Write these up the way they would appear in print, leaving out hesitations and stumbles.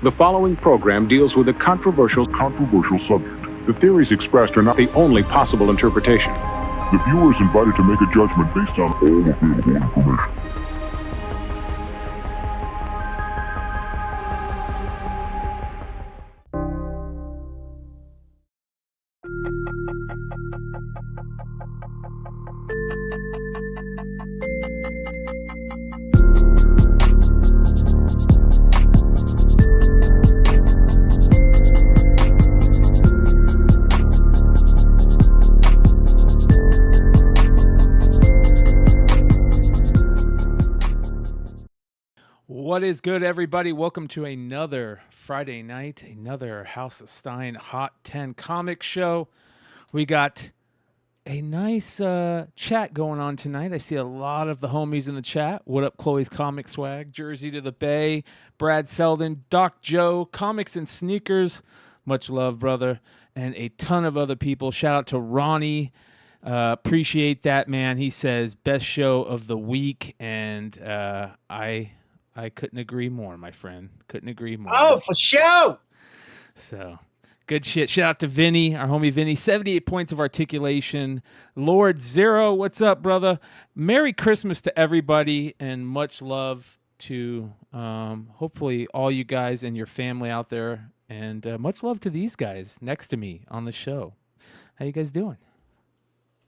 The following program deals with a controversial subject. The theories expressed are not the only possible interpretation. The viewer is invited to make a judgment based on all available information. What is good, everybody? Welcome to another Friday night, another House of Stein Hot 10 comic show. We got a nice chat going on tonight. I see a lot of the homies in the chat. What up, Chloe's Comic Swag, Jersey to the Bay, Brad Selden, Doc Joe, Comics and Sneakers, much love, brother, and a ton of other people. Shout out to Ronnie. Appreciate that, man. He says best show of the week, and I couldn't agree more, my friend. Couldn't agree more. Oh, for sure. So, good shit. Shout out to Vinny, our homie Vinny. 78 points of articulation. Lord Zero, what's up, brother? Merry Christmas to everybody, and much love to hopefully all you guys and your family out there. And much love to these guys next to me on the show. How you guys doing?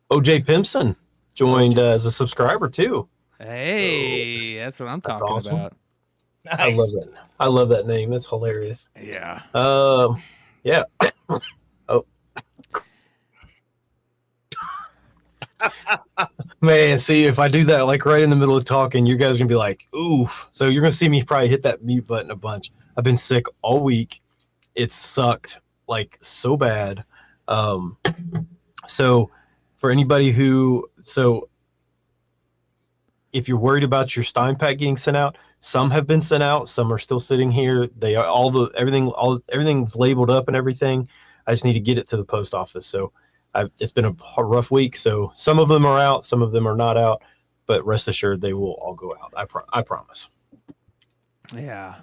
OJ Pimpson joined as a subscriber, too. Hey, that's what I'm talking awesome. about. Nice. I love it. I love that name. It's hilarious. Yeah. Yeah. Oh. Man, see, if I do that like right in the middle of talking, you guys are gonna be like, oof. So you're gonna see me probably hit that mute button a bunch. I've been sick all week. It sucked like so bad. So for anybody if you're worried about your Stein pack getting sent out, some have been sent out, some are still sitting here. They are everything's labeled up and everything. I just need to get it to the post office. So it's been a rough week. So some of them are out, some of them are not out, but rest assured they will all go out. I promise. Yeah.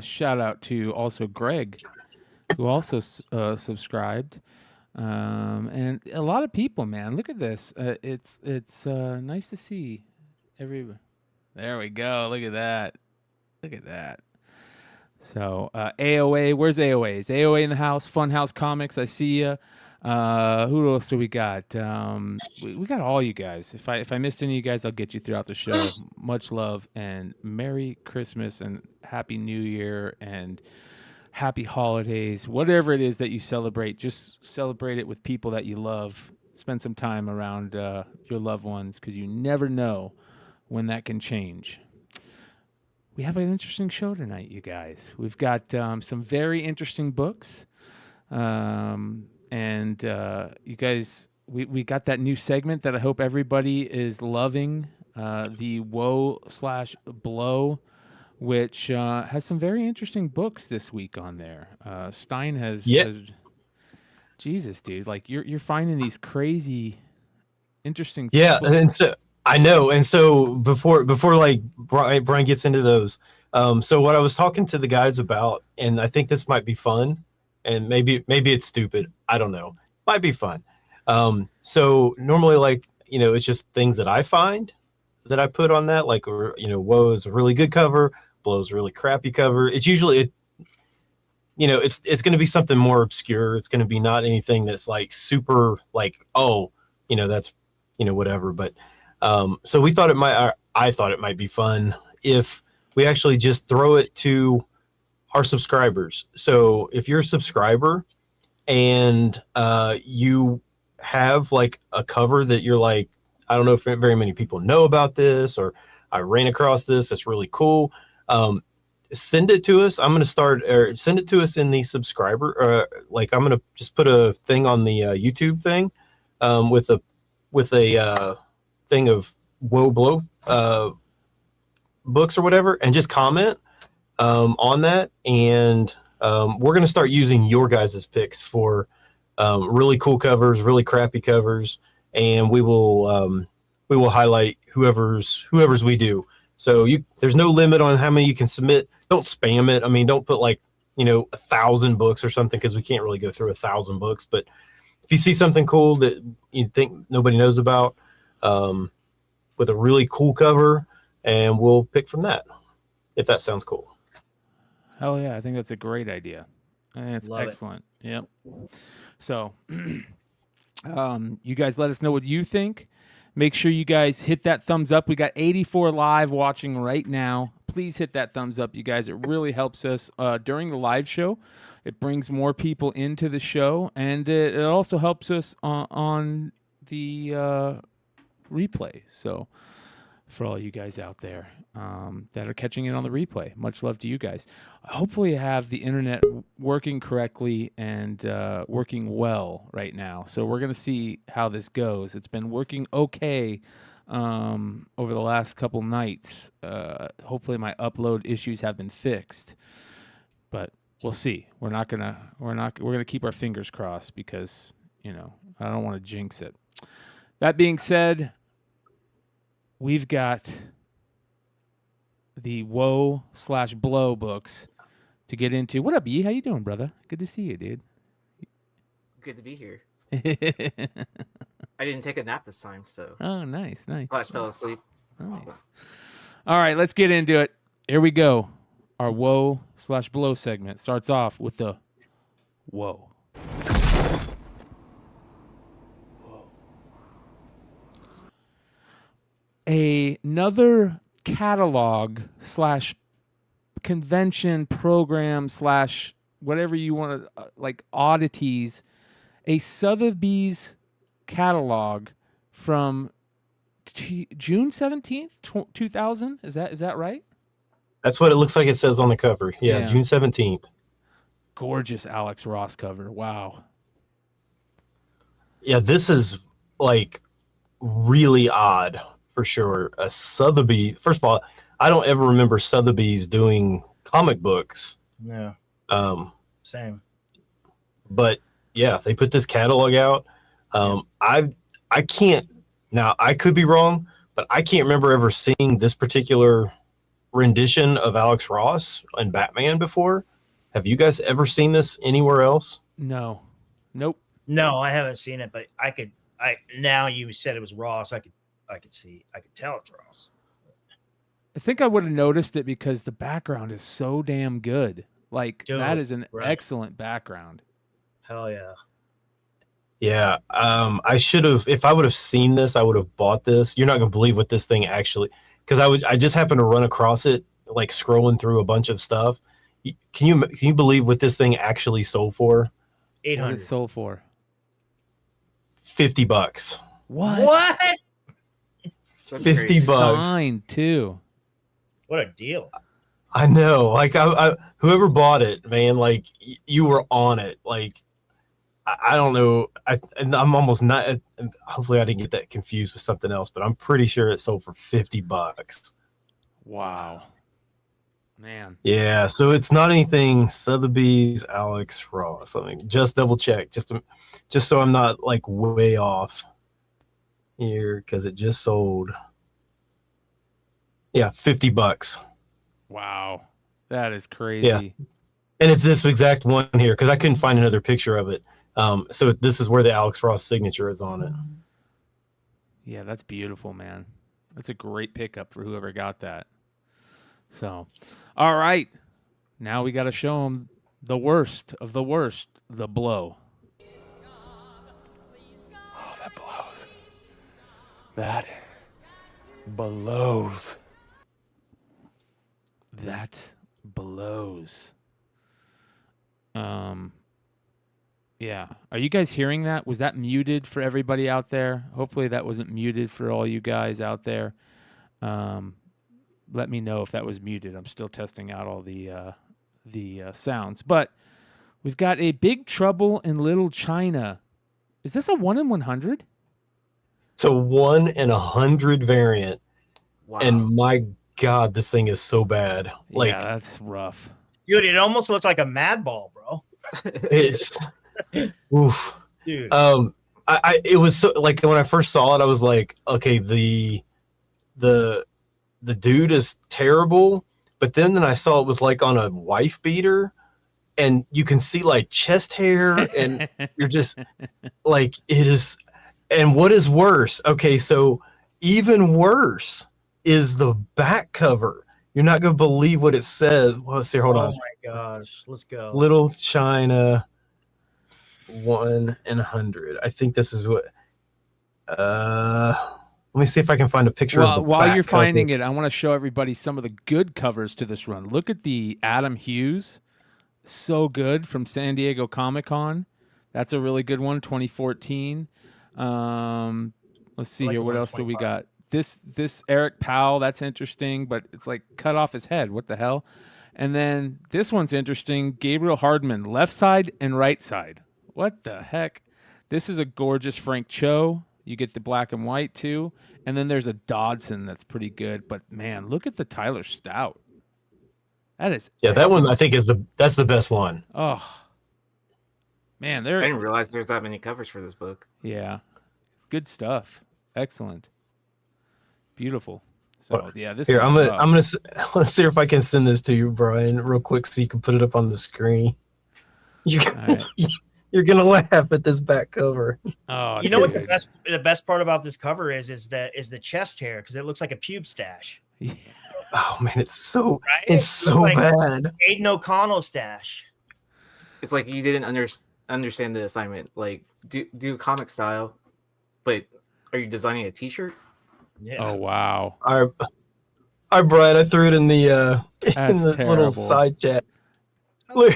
Shout out to also Greg, who also subscribed. And a lot of people, man. Look at this. It's nice to see. There we go. Look at that. Look at that. So AOA, where's AOA? Is AOA in the house? Funhouse Comics, I see you. Who else do we got? We got all you guys. If I missed any of you guys, I'll get you throughout the show. Much love and Merry Christmas and Happy New Year and Happy Holidays. Whatever it is that you celebrate, just celebrate it with people that you love. Spend some time around your loved ones because you never know when that can change. We have an interesting show tonight, you guys. We've got some very interesting books. And you guys, we got that new segment that I hope everybody is loving, the Woe/Blow, which has some very interesting books this week on there. Stein has Jesus, dude, like you're finding these crazy, interesting books. And so I know, and so before like Brian gets into those, so what I was talking to the guys about, and I think this might be fun, and maybe it's stupid, I don't know, might be fun. So normally, like, it's just things that I find that I put on that, like, Woe is a really good cover, Blow's a really crappy cover. It's usually it's going to be something more obscure. It's going to be not anything that's like super like, that's whatever, but. So we thought I thought it might be fun if we actually just throw it to our subscribers. So if you're a subscriber and you have like a cover that you're like, I don't know if very many people know about this, or I ran across this, it's really cool. Send it to us. I'm going to send it to us in the subscriber. I'm going to just put a thing on the YouTube thing with a thing of Woe Blow books or whatever, and just comment on that, and we're going to start using your guys' picks for really cool covers, really crappy covers, and we will highlight whoever's we do. So there's no limit on how many you can submit. Don't spam it. I mean, don't put like 1,000 books or something, because we can't really go through 1,000 books. But if you see something cool that you think nobody knows about, with a really cool cover, and we'll pick from that, if that sounds cool. Hell yeah, I think that's a great idea. I think it's Love it. excellent. Yep. So, you guys let us know what you think. Make sure you guys hit that thumbs up. We got 84 live watching right now. Please hit that thumbs up, you guys. It really helps us during the live show. It brings more people into the show, and it also helps us on the replay. So, for all you guys out there that are catching it on the replay, much love to you guys. Hopefully, you have the internet working correctly and working well right now. So we're going to see how this goes. It's been working okay over the last couple nights. Hopefully, my upload issues have been fixed, but we'll see. We're gonna keep our fingers crossed, because I don't want to jinx it. That being said, we've got the Woe/Blow books to get into. What up, Yee? How you doing, brother? Good to see you, dude. Good to be here. I didn't take a nap this time, so Oh, nice. I just fell asleep. Nice. All right, let's get into it. Here we go. Our Woe/Blow segment starts off with the Woe. Another catalog / convention program / whatever you want to like oddities, a Sotheby's catalog from June 17th, 2000. Is that right? That's what it looks like. It says on the cover. Yeah. June 17th. Gorgeous Alex Ross cover. Wow. Yeah, this is like really odd. For sure. A Sotheby. First of all, I don't ever remember Sotheby's doing comic books. Yeah. Same. But yeah, they put this catalog out. I can't, now I could be wrong, but I can't remember ever seeing this particular rendition of Alex Ross and Batman before. Have you guys ever seen this anywhere else? No. Nope. No, I haven't seen it, but now you said it was Ross. I could tell it's Ross. I think I would have noticed it because the background is so damn good. Like, that is an excellent background. Hell yeah. Yeah. I should have, if I would have seen this, I would have bought this. You're not going to believe what this thing actually, because I just happened to run across it, like scrolling through a bunch of stuff. Can you believe what this thing actually sold for? 800. What it sold for? $50. What? That's $50 crazy. bucks. Signed too. What a deal. I know. Like I whoever bought it, man, like you were on it. Like I don't know. I'm almost not. Hopefully, I didn't get that confused with something else, but I'm pretty sure it sold for $50. Wow, man. Yeah, so it's not anything Sotheby's Alex Ross. I mean, just double check, just so I'm not like way off here, because it just sold. Yeah, $50. Wow, that is crazy. Yeah. And it's this exact one here, because I couldn't find another picture of it. So this is where the Alex Ross signature is on it. Yeah, that's beautiful, man. That's a great pickup for whoever got that. So, all right. Now we got to show them the worst of the worst, the blow. Oh, that blows. That blows. That blows. Yeah. Are you guys hearing that? Was that muted for everybody out there? Hopefully that wasn't muted for all you guys out there. Let me know if that was muted. I'm still testing out all the sounds. But we've got a Big Trouble in Little China. Is this a 1 in 100? It's a 1 in 100 variant. Wow. And my God, this thing is so bad. Like, yeah, that's rough. Dude, it almost looks like a mad ball, bro. it's oof. Dude. It was so, like, when I first saw it, I was like, okay, the dude is terrible, but then I saw it was like on a wife beater, and you can see like chest hair, and you're just like, it is. And what is worse? Okay, so even worse is the back cover. You're not gonna believe what it says. Well, let's see. Hold Oh on. my gosh, let's go. Little China 1 in 100. I think this is what. Let me see if I can find a picture of the While back you're cover. finding it, I want to show everybody some of the good covers to this run. Look at the Adam Hughes, so good, from San Diego Comic-Con. That's a really good one, 2014. Let's see like here. the What one else do we 25. got? This Eric Powell, that's interesting, but it's like cut off his head. What the hell? And then this one's interesting. Gabriel Hardman, left side and right side. What the heck? This is a gorgeous Frank Cho. You get the black and white too. And then there's a Dodson that's pretty good. But man, look at the Tyler Stout. That is Yeah, that one I think that's the best one. Oh man, I didn't realize there's that many covers for this book. yeah, good stuff. Excellent, beautiful. So yeah, this Here, one's I'm gonna let's see if I can send this to you, Brian, real quick, so you can put it up on the screen. right. You're gonna laugh at this back cover. Oh, You know what dude. the best part about this cover is the chest hair, because it looks like a pube stash. Oh man, it's so Right? it's It so looks like bad. Aiden O'Connell stash. It's like you didn't understand the assignment. Like, do comic style, but are you designing a T-shirt? Yeah. Oh wow, All right, Brian, I threw it in the in That's the terrible. little side chat. I Look,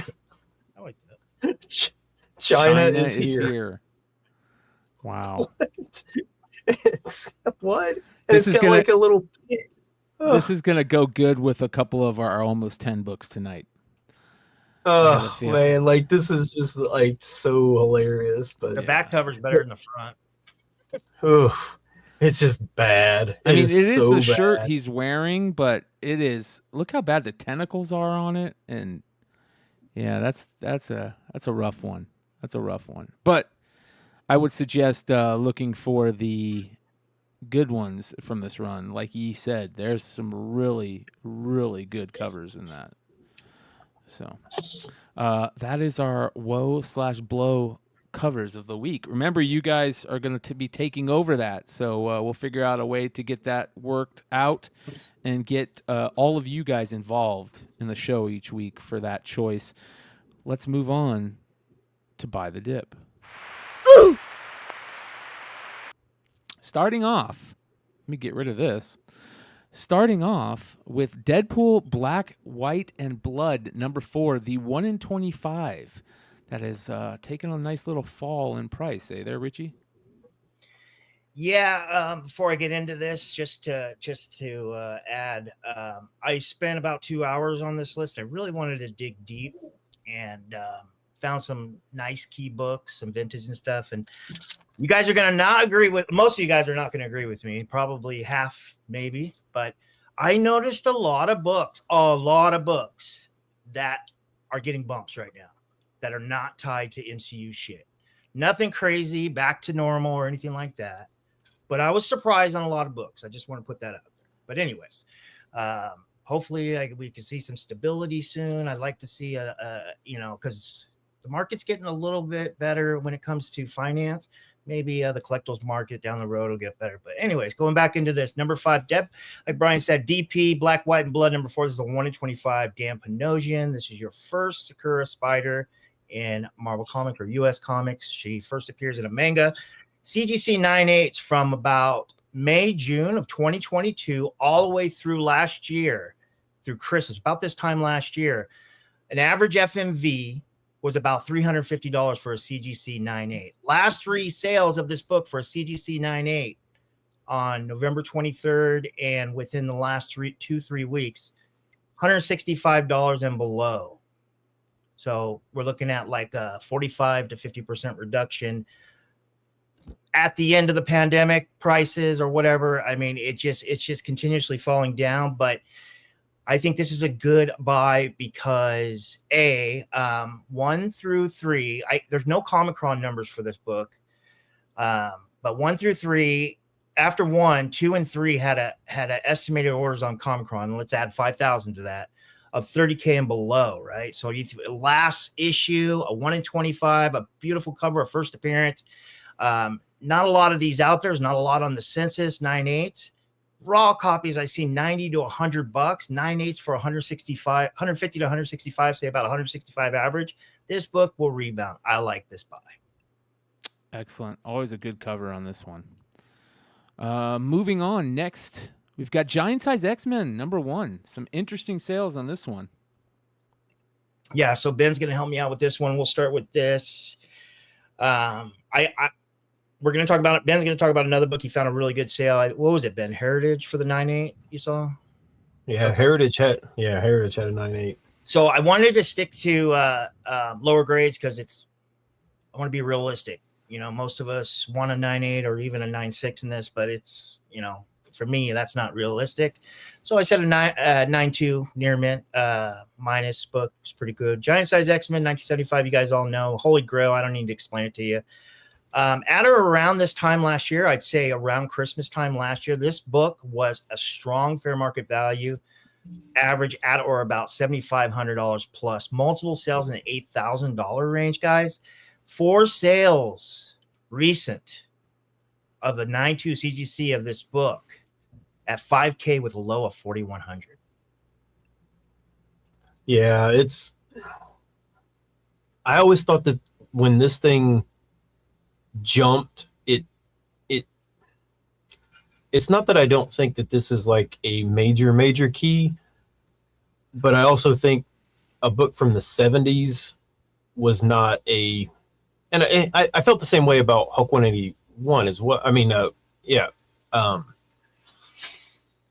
like that. China is here. Wow, It's, what? And This it's is got gonna- like a little. this is gonna go good with a couple of our almost 10 books tonight. have a Oh feeling. man, like this is just like so hilarious. But The back cover's better than the front. oof, it's just bad. I mean, it is so the shirt bad. he's wearing, but it is. Look how bad the tentacles are on it, and yeah, that's a rough one. That's a rough one. But I would suggest looking for the good ones from this run. Like Yee said, there's some really, really good covers in that. So that is our woe/blow covers of the week. Remember, you guys are going to be taking over that, so we'll figure out a way to get that worked out and get all of you guys involved in the show each week for that choice. Let's move on to Buy the Dip. Starting off, let me get rid of this. Starting off with Deadpool Black, White, and Blood, number 4, the 1 in 25. That has taken a nice little fall in price, eh there, Richie? Yeah. Before I get into this, just to add, I spent about 2 hours on this list. I really wanted to dig deep, and found some nice key books, some vintage and stuff. And you guys are gonna not agree with most of you guys are not gonna agree with me. Probably half, maybe. But I noticed a lot of books that are getting bumps right now that are not tied to MCU shit. Nothing crazy, back to normal or anything like that. But I was surprised on a lot of books. I just want to put that out there. But anyways, hopefully we can see some stability soon. I'd like to see because the market's getting a little bit better when it comes to finance. Maybe the collectibles market down the road will get better. But anyways, going back into this, number 5, like Brian said, DP, Black, White, and Blood. Number 4, this is a 1 in 25, Dan Panosian. This is your first Sakura Spider in Marvel Comics or US Comics. She first appears in a manga. CGC 9/8 from about May, June of 2022, all the way through last year, through Christmas, about this time last year. An average FMV was about $350 for a CGC 9/8. Last 3 sales of this book for a CGC 9/8 on November 23rd, and within the last 3 weeks, $165 and below. So we're looking at like a 45 to 50% reduction at the end of the pandemic prices or whatever. I mean, it's just continuously falling down, but I think this is a good buy because 1 through 3, there's no Comic-Con numbers for this book. But 1 through 3, after 1, 2, and 3 had a estimated orders on Comic-Con. Let's add 5,000 to that of 30K and below, right? So last issue, a 1 in 25, a beautiful cover, a first appearance. Not a lot of these out there. There's not a lot on the census, 9/8. Raw copies, I see $90 to $100. 9/8 for 165, 150 to 165, say about 165 average. This book will rebound. I like this buy. Excellent. Always a good cover on this one. Moving on. Next, we've got Giant Size X-Men #1. Some interesting sales on this one. Yeah, so Ben's going to help me out with this one. We'll start with this. We're going to talk about it. Ben's going to talk about another book he found a really good sale. What was it, Ben? Heritage for the 9/8 you saw? Yeah, Heritage had a 9/8. So I wanted to stick to lower grades because I want to be realistic. You know, most of us want a 9/8 or even a 9/6 in this, but it's, you know, for me, that's not realistic. So I said a 9/2 near mint minus book was pretty good. Giant Size X-Men 1975, you guys all know. Holy Grail, I don't need to explain it to you. At or around this time last year, I'd say around Christmas time last year, this book was a strong fair market value, average at or about $7,500 plus. Multiple sales in the $8,000 range, guys. 4 sales recent of the 9/2 CGC of this book at 5K with a low of 4,100. Yeah, I always thought that when this thing jumped, it's not that I don't think that this is like a major key, but I also think a book from the 70s was not a, and I felt the same way about Hulk 181 as well. I mean, Hulk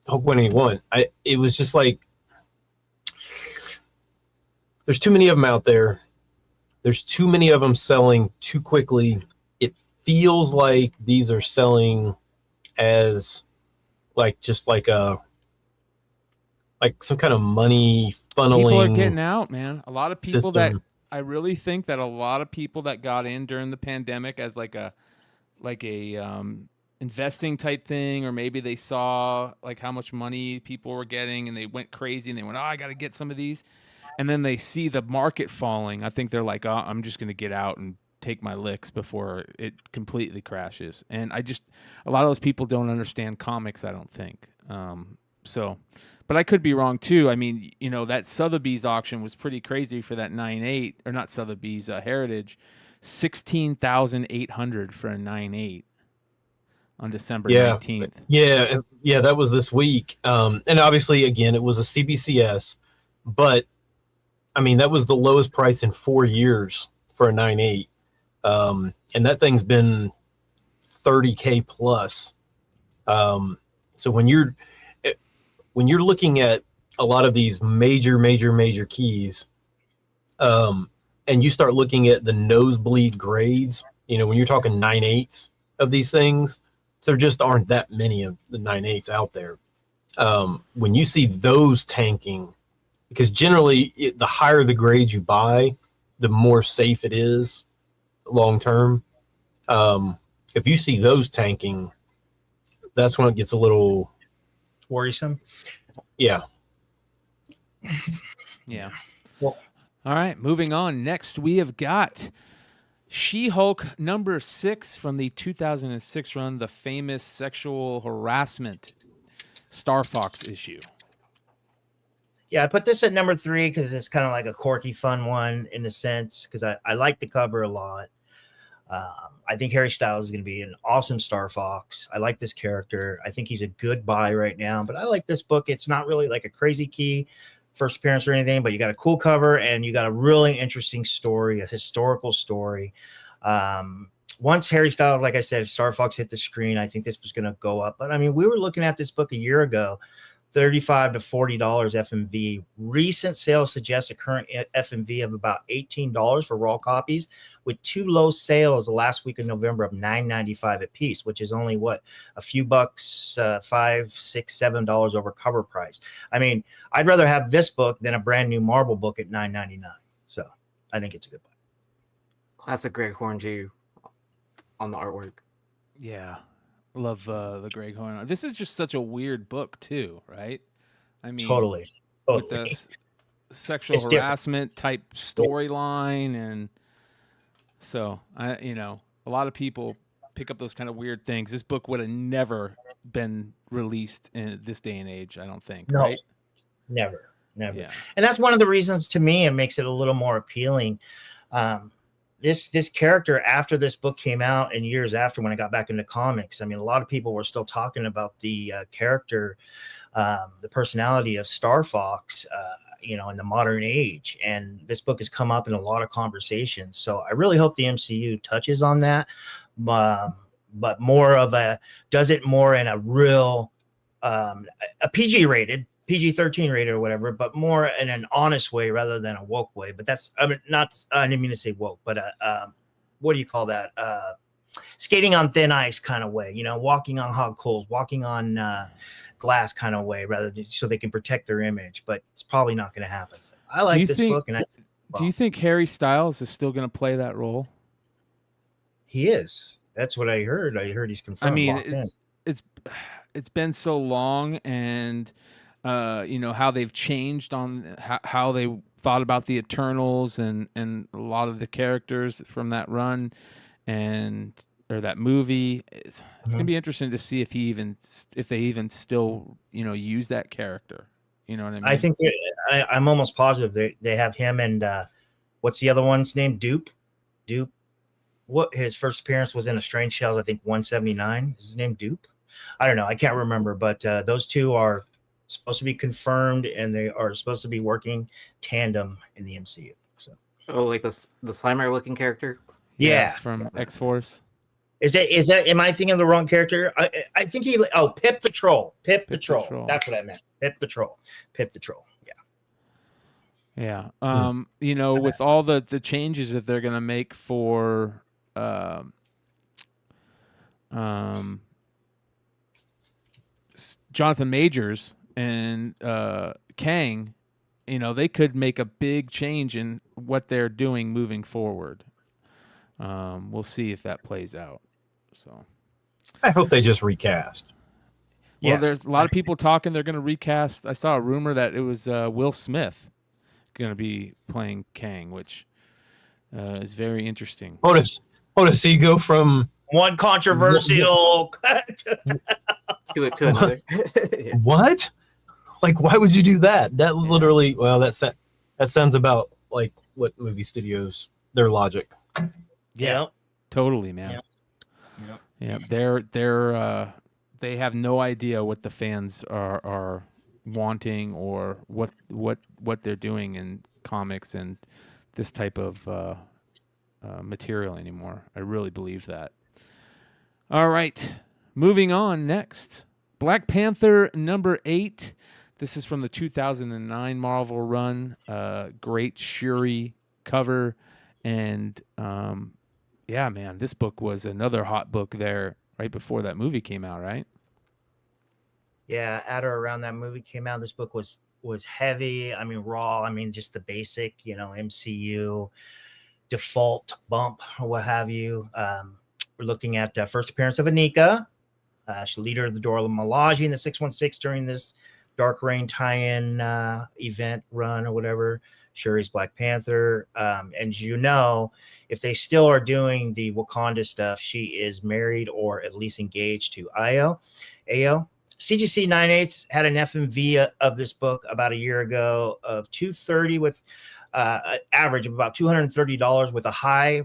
181. It was just like, there's too many of them out there. There's too many of them selling too quickly. It feels like these are selling as like just like some kind of money funneling. People are getting out, man. A lot of people system. I really think that a lot of people that got in during the pandemic as like a investing type thing, or maybe they saw like how much money people were getting and they went crazy and they went, oh, I got to get some of these. And then they see the market falling. I think they're like, oh, I'm just going to get out and take my licks before it completely crashes. And a lot of those people don't understand comics, I don't think. But I could be wrong too. I mean, you know, that Sotheby's auction was pretty crazy for that 9/8, or not Sotheby's, Heritage, $16,800 for a 9/8 on December 19th. Yeah, that was this week. And obviously, again, it was a CBCS, but I mean, that was the lowest price in 4 years for a 9/8. And that thing's been 30K plus. So when you're looking at a lot of these major keys, and you start looking at the nosebleed grades, you know, when you're talking 9/8s of these things, there just aren't that many of the 9/8s out there. When you see those tanking, because generally the higher the grade you buy, the more safe it is long term. If you see those tanking, that's when it gets a little worrisome. Yeah. Well, all right, moving on. Next, we have got She-Hulk #6 from the 2006 run, the famous sexual harassment Star Fox issue. Yeah, I put this at #3 because it's kind of like a quirky, fun one in a sense, because I like the cover a lot. I think Harry Styles is going to be an awesome Star Fox. I like this character. I think he's a good buy right now, but I like this book. It's not really like a crazy key first appearance or anything, but you got a cool cover and you got a really interesting story, a historical story. Once Harry Styles, like I said, Star Fox hit the screen, I think this was going to go up. But I mean, we were looking at this book a year ago, $35 to $40 FMV. Recent sales suggest a current FMV of about $18 for raw copies, with 2 low sales the last week of November of $9.95 a piece, which is only a few bucks, $5, $6, $7 over cover price. I mean, I'd rather have this book than a brand new Marvel book at $9.99. So I think it's a good buy. Classic Greg Horn on the artwork. Yeah. Love the Greg Horn. This is just such a weird book too, right? I mean, totally. sexual It's different. harassment type storyline, and so a lot of people pick up those kind of weird things. This book would have never been released in this day and age, I don't think. No. Right? Never. Yeah. And that's one of the reasons, to me, it makes it a little more appealing. This character, after this book came out and years after, when I got back into comics, I mean, a lot of people were still talking about the character, the personality of Star Fox, in the modern age. And this book has come up in a lot of conversations. So I really hope the MCU touches on that, but more of does it more in a real, a PG-13 rated or whatever, but more in an honest way rather than a woke way. But that's, I didn't mean to say woke, but what do you call that? Skating on thin ice kind of way, walking on hot coals, walking on glass kind of way, rather than so they can protect their image. But it's probably not going to happen. I like this book, and do you think Harry Styles is still going to play that role? He is. That's what I heard. I heard he's confirmed. I mean, it's been so long, and how they've changed on how they thought about the Eternals and a lot of the characters from that run or that movie. It's gonna be interesting to see if they even still use that character. You know what I mean? I think I'm almost positive they have him and what's the other one's name? Dupe. What his first appearance was in A Strange Tales, I think 179. Is his name Dupe? I don't know. I can't remember, but those two are supposed to be confirmed, and they are supposed to be working tandem in the MCU. So, like the Slimer looking character. Yeah, from X-Force. Is that? Am I thinking of the wrong character? I think Pip the Troll. Pip the Troll. That's what I meant. Pip the Troll. Yeah. Yeah. With all the changes that they're gonna make for Jonathan Majors and Kang, they could make a big change in what they're doing moving forward. We'll see if that plays out. So I hope they just recast. Well, there's a lot of people talking they're going to recast. I saw a rumor that it was Will Smith going to be playing Kang, which is very interesting. Otis, so you go from one controversial to another. Yeah. What? Like, why would you do that? That literally, well, that sounds about like what movie studios, their logic. Yeah. Totally, man. Yeah. They have no idea what the fans are wanting or what they're doing in comics and this type of material anymore. I really believe that. All right, moving on. Next, Black Panther #8. This is from the 2009 Marvel run. Great Shuri cover, and yeah, man, this book was another hot book there right before that movie came out, right? Yeah, at or around that movie came out, this book was heavy. I mean, raw. I mean, just the basic, MCU default bump or what have you. We're looking at first appearance of Anika, she's leader of the Dora Milaje in the 616 during this Dark Reign tie-in event run or whatever. Shuri's Black Panther. And if they still are doing the Wakanda stuff, she is married or at least engaged to Ayo. CGC 9/8 had an FMV of this book about a year ago of $230 with an average of about $230 with a high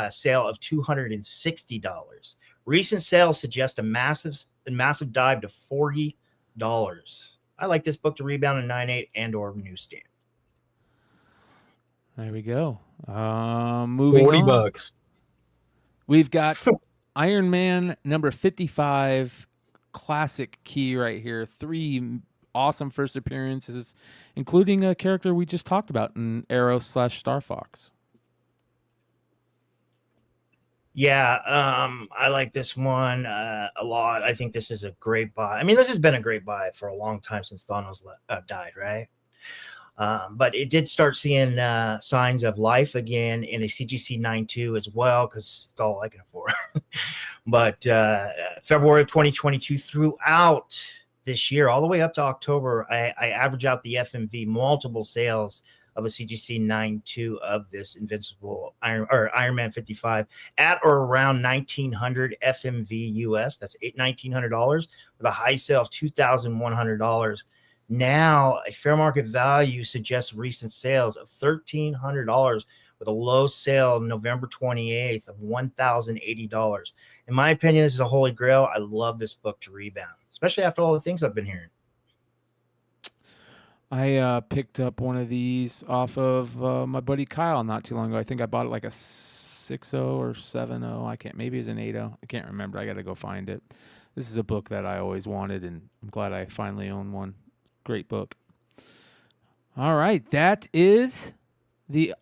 sale of $260. Recent sales suggest a massive dive to $40. I like this book to rebound in 9/8 and or newsstand. There we go. Moving on. $40. We've got Iron Man #55, classic key right here. 3 awesome first appearances, including a character we just talked about in Arrow/Star Fox. Yeah, I like this one a lot. I think this is a great buy. I mean, this has been a great buy for a long time since Thanos died, right? But it did start seeing signs of life again in a CGC 9/2 as well, because it's all I can afford. But February of 2022, throughout this year, all the way up to October, I average out the FMV multiple sales of a CGC 9.2 of this Invincible Iron Man 55 at or around 1,900 FMV US. That's $1,900 with a high sale of $2,100. Now, a fair market value suggests recent sales of $1,300 with a low sale November 28th of $1,080. In my opinion, this is a holy grail. I love this book to rebound, especially after all the things I've been hearing. I picked up one of these off of my buddy Kyle not too long ago. I think I bought it like a 6.0 or 7.0. I can't. Maybe it's an 8.0. I can't remember. I got to go find it. This is a book that I always wanted, and I'm glad I finally own one. Great book. All right, that is the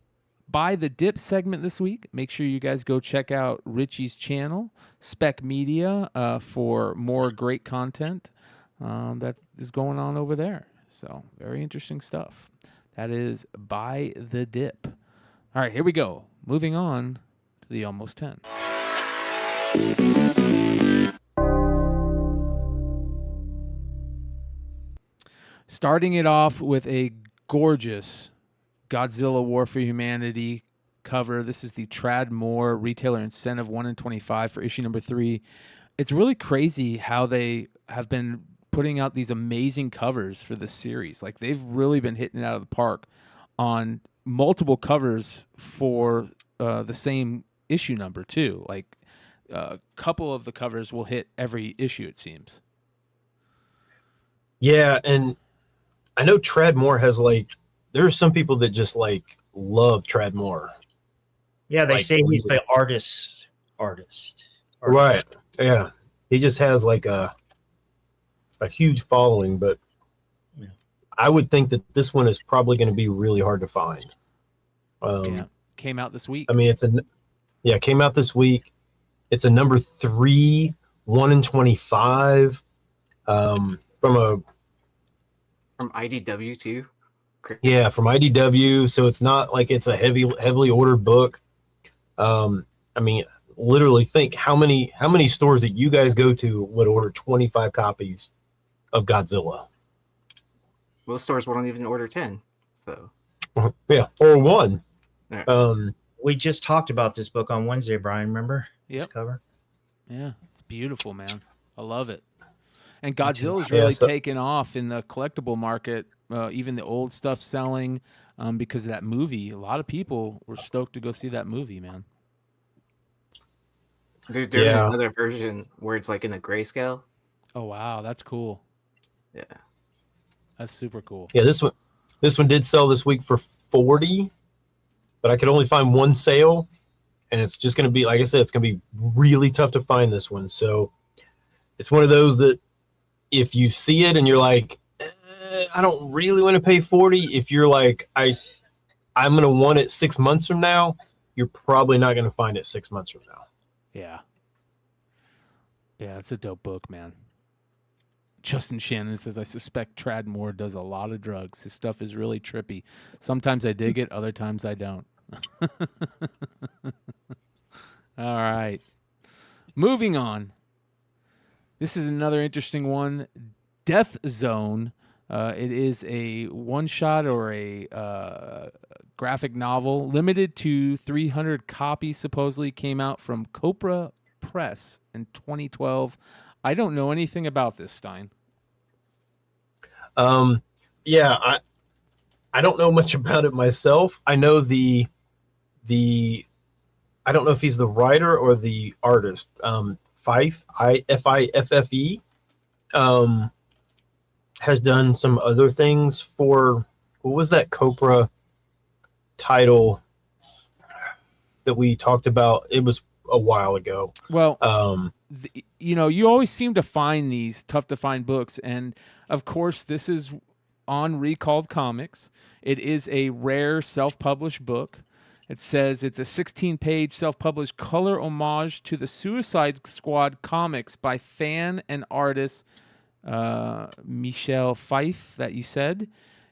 Buy the Dip segment this week. Make sure you guys go check out Richie's channel, Spec Media, for more great content that is going on over there. So very interesting stuff. That is Buy the Dip. All right, here we go. Moving on to the Almost 10. Starting it off with a gorgeous Godzilla War for Humanity cover. This is the Trad Moore Retailer Incentive 1 in 25 for issue number 3. It's really crazy how they have been putting out these amazing covers for this series. Like, they've really been hitting it out of the park on multiple covers for the same issue number too. Like, a couple of the covers will hit every issue, it seems. Yeah, and I know Trad Moore has, like, there are some people that just, like, love Trad Moore. Yeah, they Like, say he's the artist. Right. Yeah. He just has, like, a huge following, but Yeah. I would think that this one is probably going to be really hard to find. Yeah, came out this week. I mean, it came out this week. It's a number 3, 1 in 25, from IDW too. from IDW. So it's not like it's a heavily ordered book. I mean, literally think how many stores that you guys go to would order 25 copies of Godzilla. Most stores won't even order 10. So Yeah, or 1. Yeah. We just talked about this book on Wednesday, Brian. Remember? Yep. This cover. Yeah, it's beautiful, man. I love it. And Godzilla's really taken off in the collectible market, even the old stuff selling, because of that movie. A lot of people were stoked to go see that movie, man. They're doing another version where it's like in the grayscale. Oh, wow. That's cool. Yeah. That's super cool. Yeah, this one did sell this week for 40, but I could only find one sale, and it's just going to be, like I said, it's going to be really tough to find this one. So it's one of those that if you see it and you're like, I don't really want to pay 40, if you're like, I'm going to want it 6 months from now, you're probably not going to find it 6 months from now. Yeah. Yeah, it's a dope book, man. Justin Shannon says, I suspect Trad Moore does a lot of drugs. His stuff is really trippy. Sometimes I dig it, other times I don't. All right. Moving on. This is another interesting one. Death Zone. It is a one-shot or a graphic novel. Limited to 300 copies, supposedly. Came out from Copra Press in 2012. I don't know anything about this, Stein. Yeah, I don't know much about it myself. I know the I don't know if he's the writer or the artist. Fife, Fiffe, has done some other things for, what was that Copra title that we talked about? It was a while ago. Well, you always seem to find these tough to find books, and of course this is on Recalled Comics. It is a rare self-published book. It says it's a 16-page self-published color homage to the Suicide Squad comics by fan and artist Michelle Fife, that you said.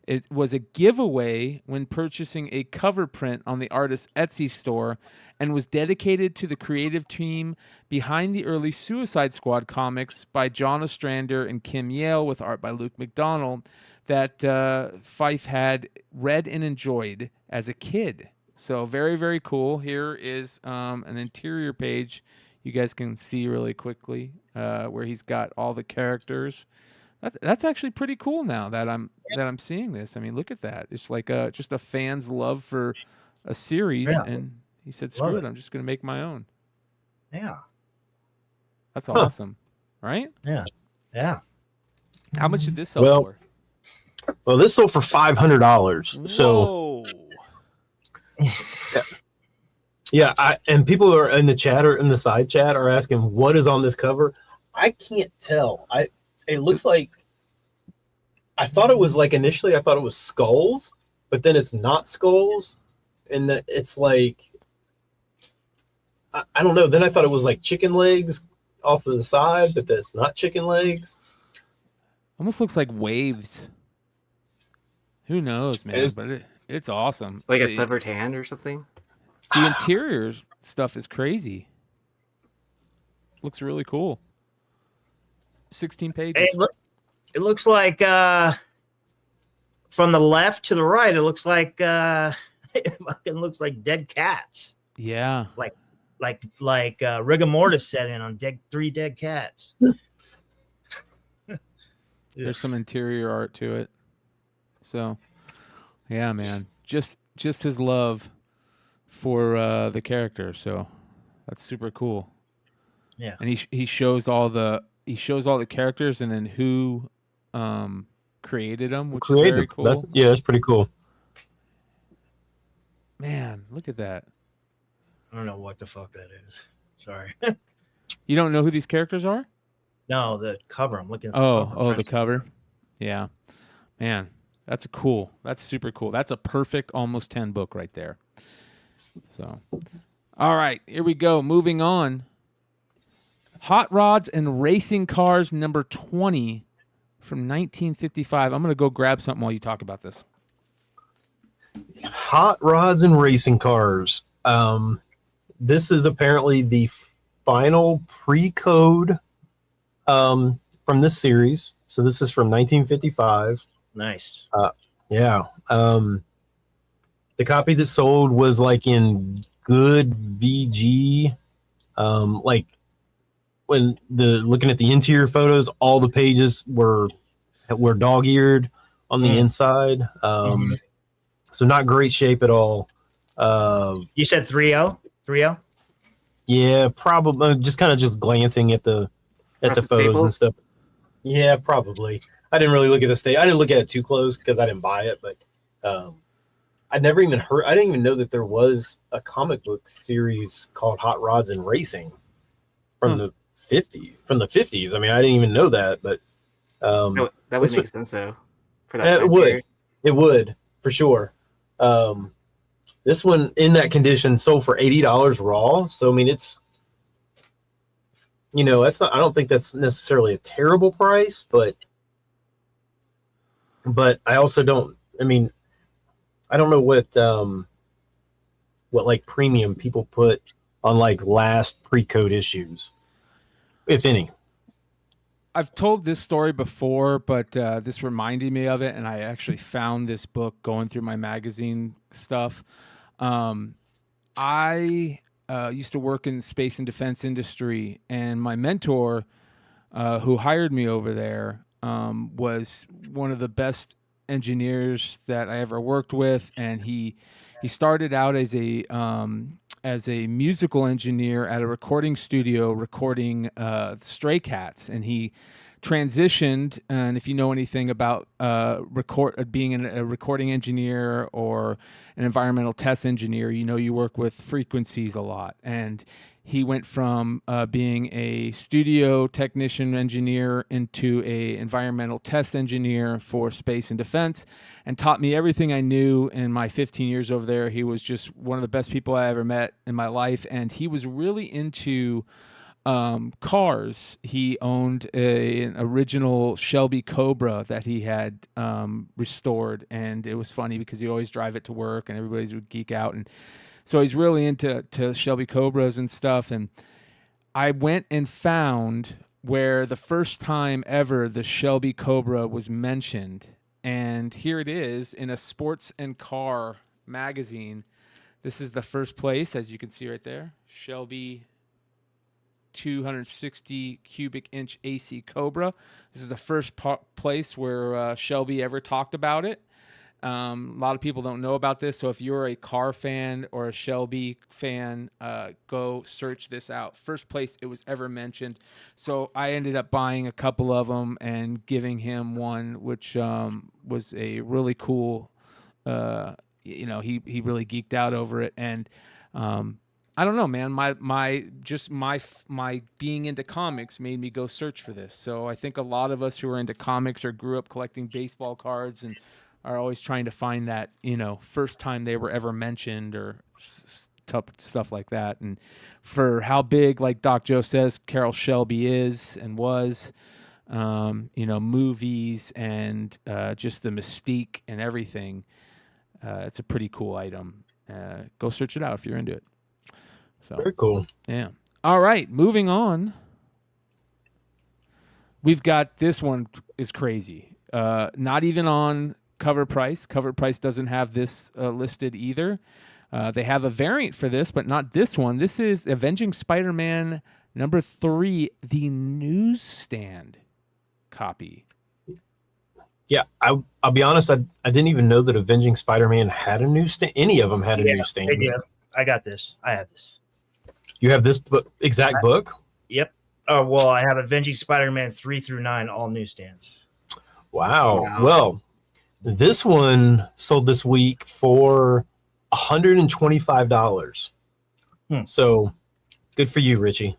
It was a giveaway when purchasing a cover print on the artist's Etsy store and was dedicated to the creative team behind the early Suicide Squad comics by John Ostrander and Kim Yale with art by Luke McDonald that Fife had read and enjoyed as a kid. So very, very cool. Here is an interior page you guys can see really quickly where he's got all the characters. That's actually pretty cool now that I'm seeing this. I mean, look at that. It's like just a fan's love for a series, and he said, "Screw it, I'm just going to make my own." Yeah. That's awesome, right? Yeah. Yeah. How much did this sell for? Well, this sold for $500. So, yeah. And people are in the chat or in the side chat are asking what is on this cover. I can't tell. It looks like, I thought it was like initially I thought it was skulls, but then it's not skulls, and it's like I don't know. Then I thought it was like chicken legs off to the side, but that's not chicken legs. Almost looks like waves. Who knows, man? But it's awesome. Like a severed hand or something. The interior stuff is crazy. Looks really cool. 16 pages. Hey, it looks like from the left to the right, it looks like it fucking looks like dead cats. Yeah. Like rigor mortis set in on three dead cats. There's some interior art to it. So, yeah, man. Just his love for the character. So, that's super cool. Yeah. And he shows all the characters and then who created them, which is very cool. That's pretty cool. Man, look at that. I don't know what the fuck that is. Sorry. You don't know who these characters are? No, the cover. I'm looking at the cover. The cover. Yeah. Man, that's super cool. That's a perfect almost 10 book right there. So, all right, here we go. Moving on. Hot Rods and Racing Cars number 20 from 1955. I'm going to go grab something while you talk about this. Hot Rods and Racing Cars. This is apparently the final pre-code from this series. So this is from 1955. Nice. Yeah. The copy that sold was like in good VG. Like when looking at the interior photos, all the pages were dog-eared on the inside. So not great shape at all. You said 3.0? 3.0? Yeah, probably just kind of just glancing at the photos and stuff. Yeah, probably. I didn't really look at the state. I didn't look at it too close because I didn't buy it, but I didn't even know that there was a comic book series called Hot Rods and Racing from the 50s. I mean, I didn't even know that, but that would make sense though. For that it would for sure. This one in that condition sold for $80 raw. So I mean, it's that's not. I don't think that's necessarily a terrible price, but I also don't. I mean, I don't know what like premium people put on like last pre-code issues, if any. I've told this story before, but this reminded me of it, and I actually found this book going through my magazine stuff. I used to work in the space and defense industry, and my mentor, who hired me over there, was one of the best engineers that I ever worked with, and he started out as a musical engineer at a recording studio recording Stray Cats, and he transitioned. And if you know anything about being a recording engineer or an environmental test engineer, you work with frequencies a lot. And he went from being a studio technician engineer into a environmental test engineer for space and defense, and taught me everything I knew in my 15 years over there. He was just one of the best people I ever met in my life, and he was really into cars. He owned an original Shelby Cobra that he had restored, and it was funny because he always drive it to work, and everybody would geek out, and so he's really into Shelby Cobras and stuff. And I went and found where the first time ever the Shelby Cobra was mentioned, and here it is in a sports and car magazine. This is the first place, as you can see right there, Shelby 260 cubic inch AC Cobra. This is the first place where Shelby ever talked about it. A lot of people don't know about this, so if you're a car fan or a Shelby fan, go search this out. First place it was ever mentioned. So I ended up buying a couple of them and giving him one, which was a really cool. He really geeked out over it, and I don't know, man. My being into comics made me go search for this. So I think a lot of us who are into comics or grew up collecting baseball cards and are always trying to find that, first time they were ever mentioned or stuff like that. And for how big, like Doc Joe says, Carroll Shelby is and was, movies and just the mystique and everything, it's a pretty cool item. Go search it out if you're into it. So Very cool. yeah. All right, moving on. We've got this one is crazy. Not even on Cover Price. Cover Price doesn't have this listed either. They have a variant for this, but not this one. This is Avenging Spider-Man #3, the newsstand copy. Yeah, I'll be honest. I didn't even know that Avenging Spider-Man had a newsstand. Any of them had a newsstand. They do. I got this. I have this. You have this exact book? Yep. Oh, well, I have Avenging Spider-Man 3 through 9, all newsstands. Wow. Well, this one sold this week for $125. So good for you, Richie.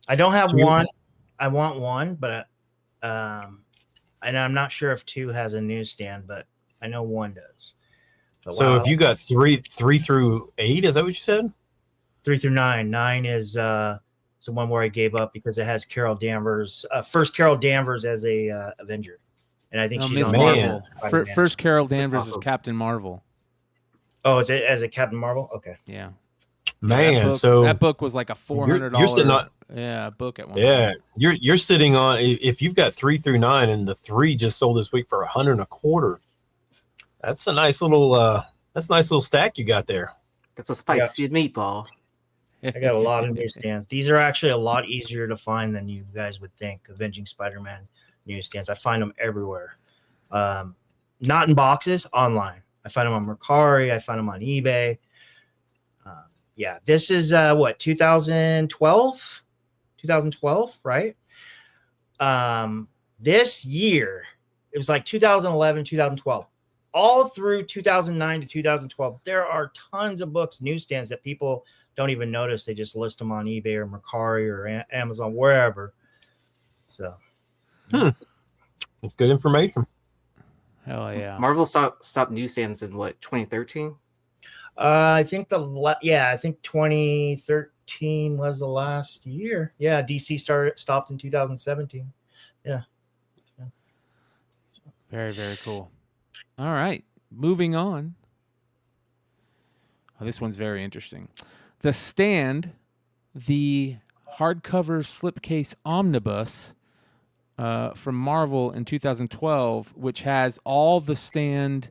I don't have one. I want one, but and I'm not sure if 2 has a newsstand, but I know 1 does. But so if you got 3 through 8, is that what you said? 3 through 9. 9 is the one where I gave up because it has Carol Danvers, first Carol Danvers as a Avenger, and I think she's on Marvel. Marvel. First Carol Danvers is Captain Marvel. Oh, is it as a Captain Marvel? Okay. Yeah. Man, that book was like a $400. You're sitting on, book at one. Yeah, you're sitting on. If you've got 3 through 9, and the 3 just sold this week for $125, that's a nice little stack you got there. That's a spicy meatball. I got a lot of newsstands. These are actually a lot easier to find than you guys would think. Avenging Spider-Man newsstands. I find them everywhere. Not in boxes, online. I find them on Mercari. I find them on eBay. This is 2012? 2012, right? This year, it was like 2011, 2012. All through 2009 to 2012, there are tons of books, newsstands that people don't even notice. They just list them on eBay or Mercari or Amazon, wherever. So, that's good information. Hell yeah! Marvel stopped newsstands in what, 2013? I think 2013 was the last year. Yeah, DC stopped in 2017. Yeah. Very, very cool. All right, moving on. Oh, this one's very interesting. The Stand, the hardcover slipcase omnibus from Marvel in 2012, which has all the Stand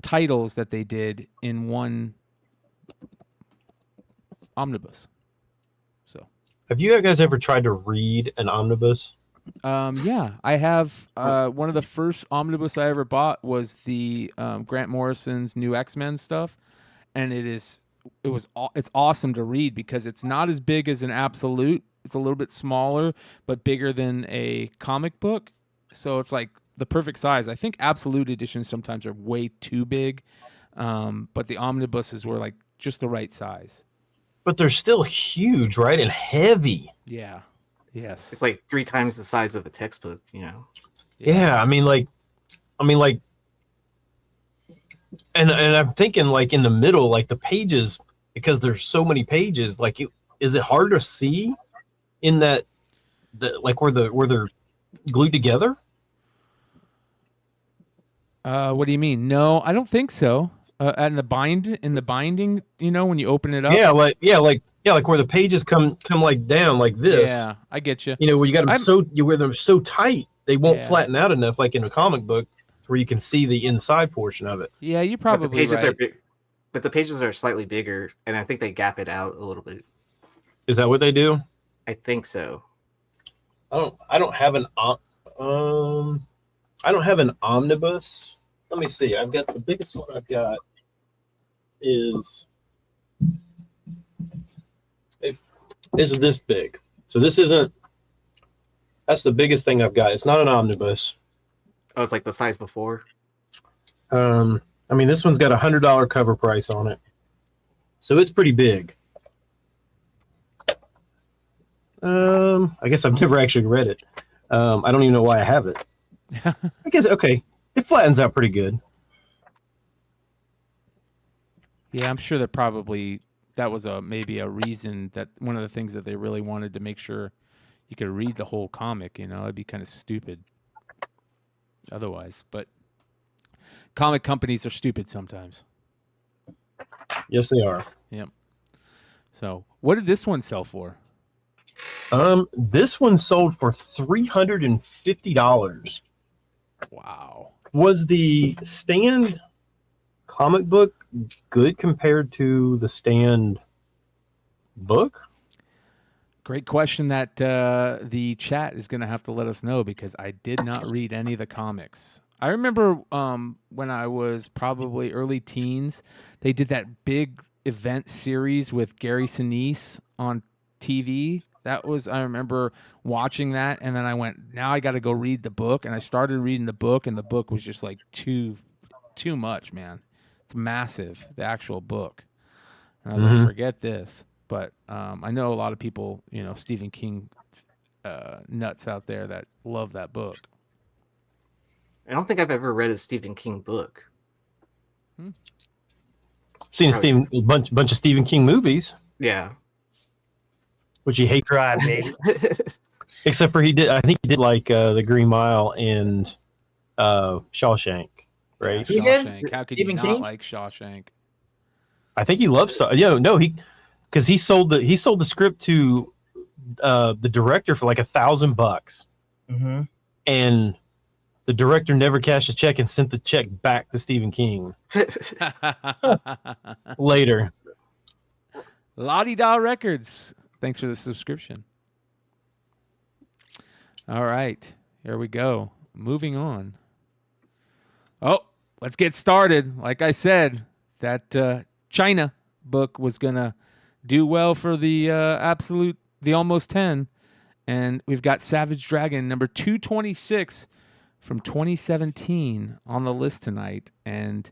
titles that they did in one omnibus. So, have you guys ever tried to read an omnibus? Yeah, I have. One of the first omnibus I ever bought was the Grant Morrison's New X-Men stuff, and it's awesome to read because it's not as big as an Absolute. It's a little bit smaller, but bigger than a comic book. So it's like the perfect size. I think Absolute editions sometimes are way too big, but the omnibuses were like just the right size. But they're still huge, right? And heavy. Yeah. Yes. It's like 3 times the size of a textbook, Yeah, I mean, and I'm thinking like in the middle, like the pages, because there's so many pages, like is it hard to see in that like where they're glued together? What do you mean? No, I don't think so. In the binding, when you open it up. Like where the pages come like down like this. Yeah, I get you. Where you got them where they're so tight they won't Yeah. flatten out enough, like in a comic book, where you can see the inside portion of it. Yeah, you're But probably the pages right. are big. But the pages are slightly bigger, and I think they gap it out a little bit. Is that what they do? I think so. I don't have an omnibus. Let me see. I've got the biggest one I've got is this big. So this isn't. That's the biggest thing I've got. It's not an omnibus. Oh, it's like the size before. I mean, this one's got $100 cover price on it, so it's pretty big. I guess I've never actually read it. I don't even know why I have it. I guess okay, it flattens out pretty good. Yeah, I'm sure that was maybe a reason, that one of the things that they really wanted to make sure you could read the whole comic. It'd be kind of stupid otherwise. But comic companies are stupid sometimes. Yes, they are. Yep. So, what did this one sell for? This one sold for $350. Wow. Was the Stand comic book good compared to the Stand book? Great question that the chat is going to have to let us know, because I did not read any of the comics. I remember when I was probably early teens, they did that big event series with Gary Sinise on TV. I remember watching that, and then I went, now I got to go read the book, and I started reading the book, and the book was just like too much, man. It's massive, the actual book. And I was like, forget this. But I know a lot of people, Stephen King nuts out there that love that book. I don't think I've ever read a Stephen King book. Seen a bunch of Stephen King movies, Yeah. which he hates. Drive, baby. Except for I think he did like The Green Mile and Shawshank, right? He did? Shawshank. How could Stephen you not King? like Shawshank? I think he loves because he sold the script to the director for like $1,000, Mm-hmm. and the director never cashed a check and sent the check back to Stephen King later. La-di-da Records. Thanks for the subscription. All right. Here we go. Moving on. Oh, let's get started. Like I said, that China book was going to do well for the almost 10. And we've got Savage Dragon number 226 from 2017 on the list tonight. And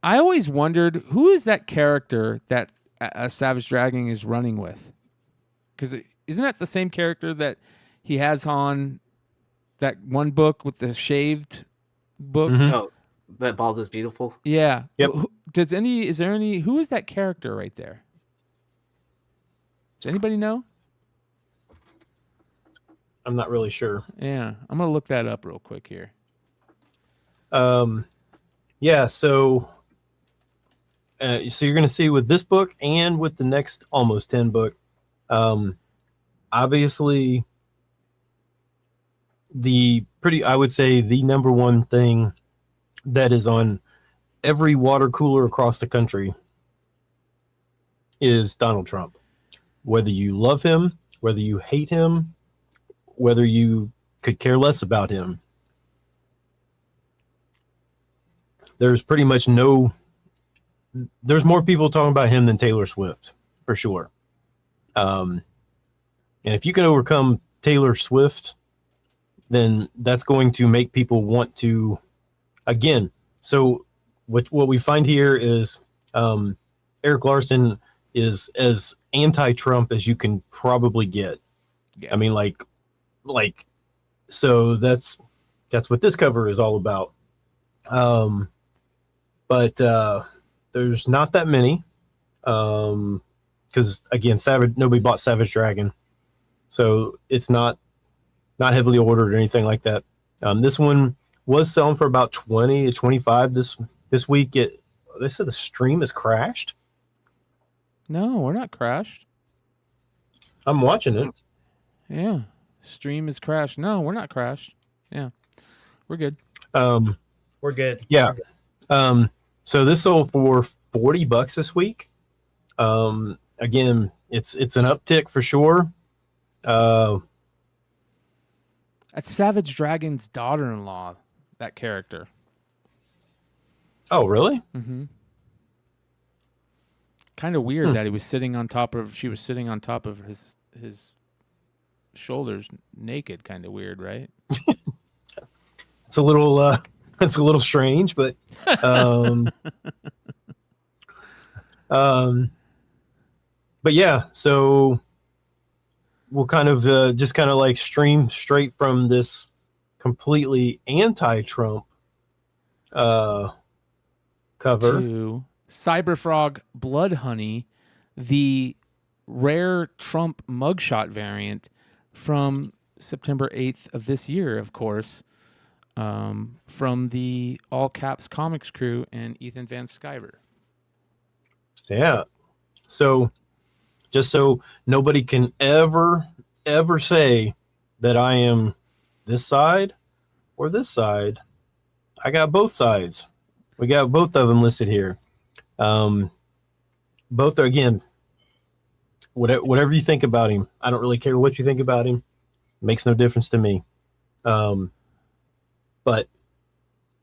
I always wondered, who is that character that a Savage Dragon is running with? Because isn't that the same character that he has on that one book with the shaved book? Mhm. Oh, that bald is beautiful. Yeah. Yep. Who is that character right there? Does anybody know? I'm not really sure. Yeah, I'm gonna look that up real quick here. Yeah, so you're going to see with this book and with the next almost 10 book, obviously I would say the number one thing that is on every water cooler across the country is Donald Trump. Whether you love him, whether you hate him, whether you could care less about him, there's pretty much there's more people talking about him than Taylor Swift, for sure. And if you can overcome Taylor Swift, then that's going to make people want to, again. So what we find here is Eric Larson is as anti-Trump as you can probably get. Yeah. I mean, so that's what this cover is all about. But there's not that many. because again, nobody bought Savage Dragon, so it's not heavily ordered or anything like that. This one was selling for about 20 to 25 this week. They said the stream has crashed. No, we're not crashed. I'm watching it. Yeah. Stream is crashed. No, we're not crashed. Yeah. We're good. We're good. Yeah. So this sold for $40 this week. Again, it's an uptick for sure. That's Savage Dragon's daughter-in-law, that character. Oh, really? Mm-hmm. Kind of weird that she was sitting on top of his shoulders naked. Kind of weird, right? It's a little strange, but but yeah, so we'll kind of just kind of like stream straight from this completely anti-Trump cover to Cyberfrog Blood Honey, the rare Trump mugshot variant from September 8th of this year, of course, from the All Caps Comics crew and Ethan Van Sciver. Yeah. So just so nobody can ever say that I am this side or this side, I got both sides. We got both of them listed here. Both are, again, whatever you think about him. I don't really care what you think about him. It makes no difference to me. But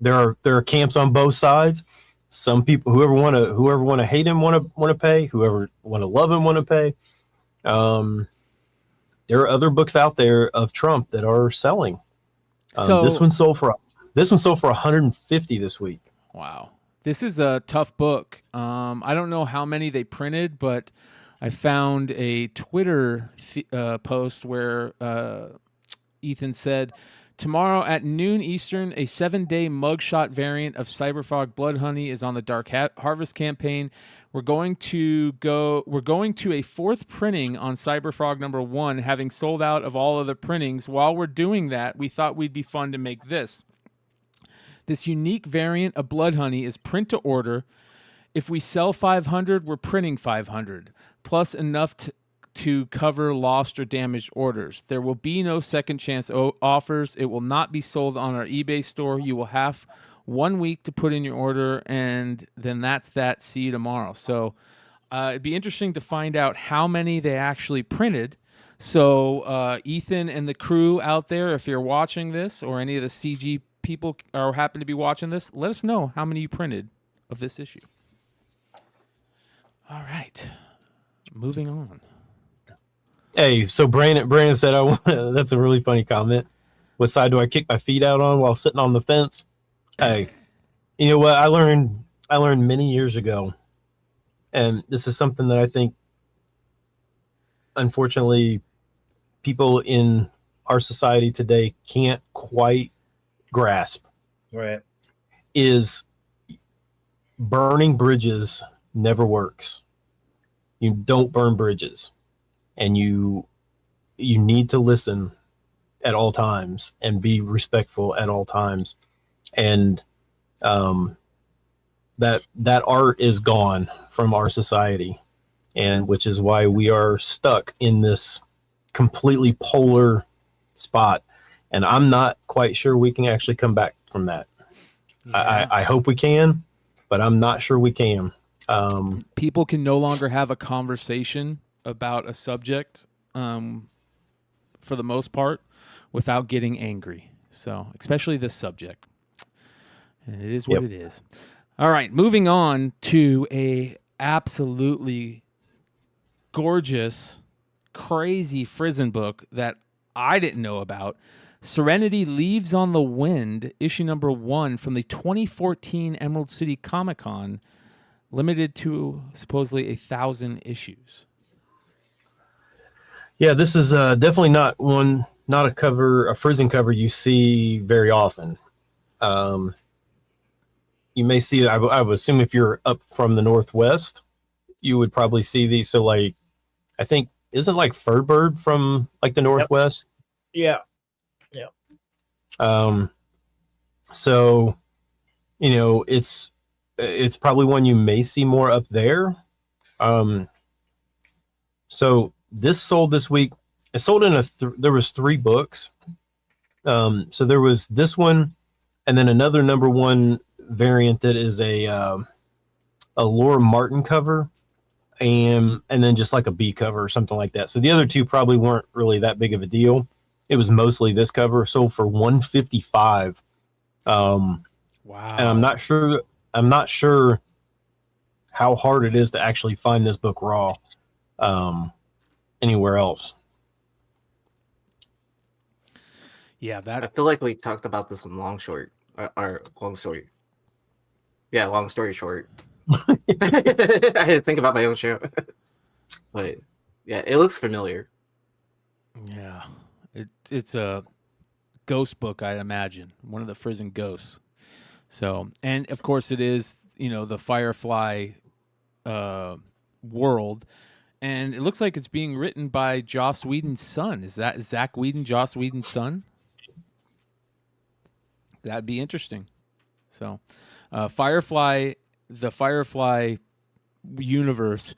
there are camps on both sides. Some people, whoever want to hate him, want to pay. Whoever want to love him, want to pay. There are other books out there of Trump that are selling. So this one sold for $150 this week. Wow, this is a tough book. I don't know how many they printed, but I found a Twitter post where Ethan said, tomorrow at noon Eastern, a 7-day mugshot variant of Cyberfrog Blood Honey is on the Dark Harvest campaign. We're going to a fourth printing on Cyberfrog #1, having sold out of all other printings. While we're doing that, we thought we'd be fun to make this. This unique variant of Blood Honey is print to order. If we sell 500, we're printing 500, plus enough to cover lost or damaged orders. There will be no second chance offers. It will not be sold on our eBay store. You will have 1 week to put in your order, and then that's that. See you tomorrow. So it'd be interesting to find out how many they actually printed. So Ethan and the crew out there, if you're watching this, or any of the CG people or happen to be watching this, let us know how many you printed of this issue. All right, moving on. Hey, so Brandon said, that's a really funny comment. What side do I kick my feet out on while sitting on the fence? Hey, you know what? I learned many years ago, and this is something that I think, unfortunately, people in our society today can't quite grasp. Right. Is burning bridges never works. You don't burn bridges. And you need to listen at all times and be respectful at all times. And that art is gone from our society, and which is why we are stuck in this completely polar spot. And I'm not quite sure we can actually come back from that. Yeah. I hope we can, but I'm not sure we can. People can no longer have a conversation about a subject, for the most part, without getting angry. So, especially this subject. And it is what it is. All right, moving on to a absolutely gorgeous, crazy Frizen book that I didn't know about. Serenity Leaves on the Wind, issue #1 from the 2014 Emerald City Comic Con, limited to supposedly 1,000 issues. Yeah, this is definitely not a Frizen cover you see very often. You may see, I would assume if you're up from the Northwest, you would probably see these. So like, I think isn't like Furrbird from like the Northwest. Yeah. So, you know, it's probably one you may see more up there. So this sold this week. It sold in there was 3 books. So there was this one, and then another number 1 variant that is a Laura Martin cover, and then just like a B cover or something like that. So the other 2 probably weren't really that big of a deal. It was mostly this cover, sold for $155. Wow. And I'm not sure how hard it is to actually find this book raw anywhere else. Yeah, I feel like we talked about this on Long Short, or Long Story. Yeah, Long Story Short. I had to think about my own show. But yeah, it looks familiar. Yeah, it's a ghost book, I imagine, one of the Frozen ghosts. So, and of course, it is, you know, the Firefly world, and it looks like it's being written by Joss Whedon's son. Is that Zach Whedon, Joss Whedon's son? That'd be interesting. So, the Firefly universe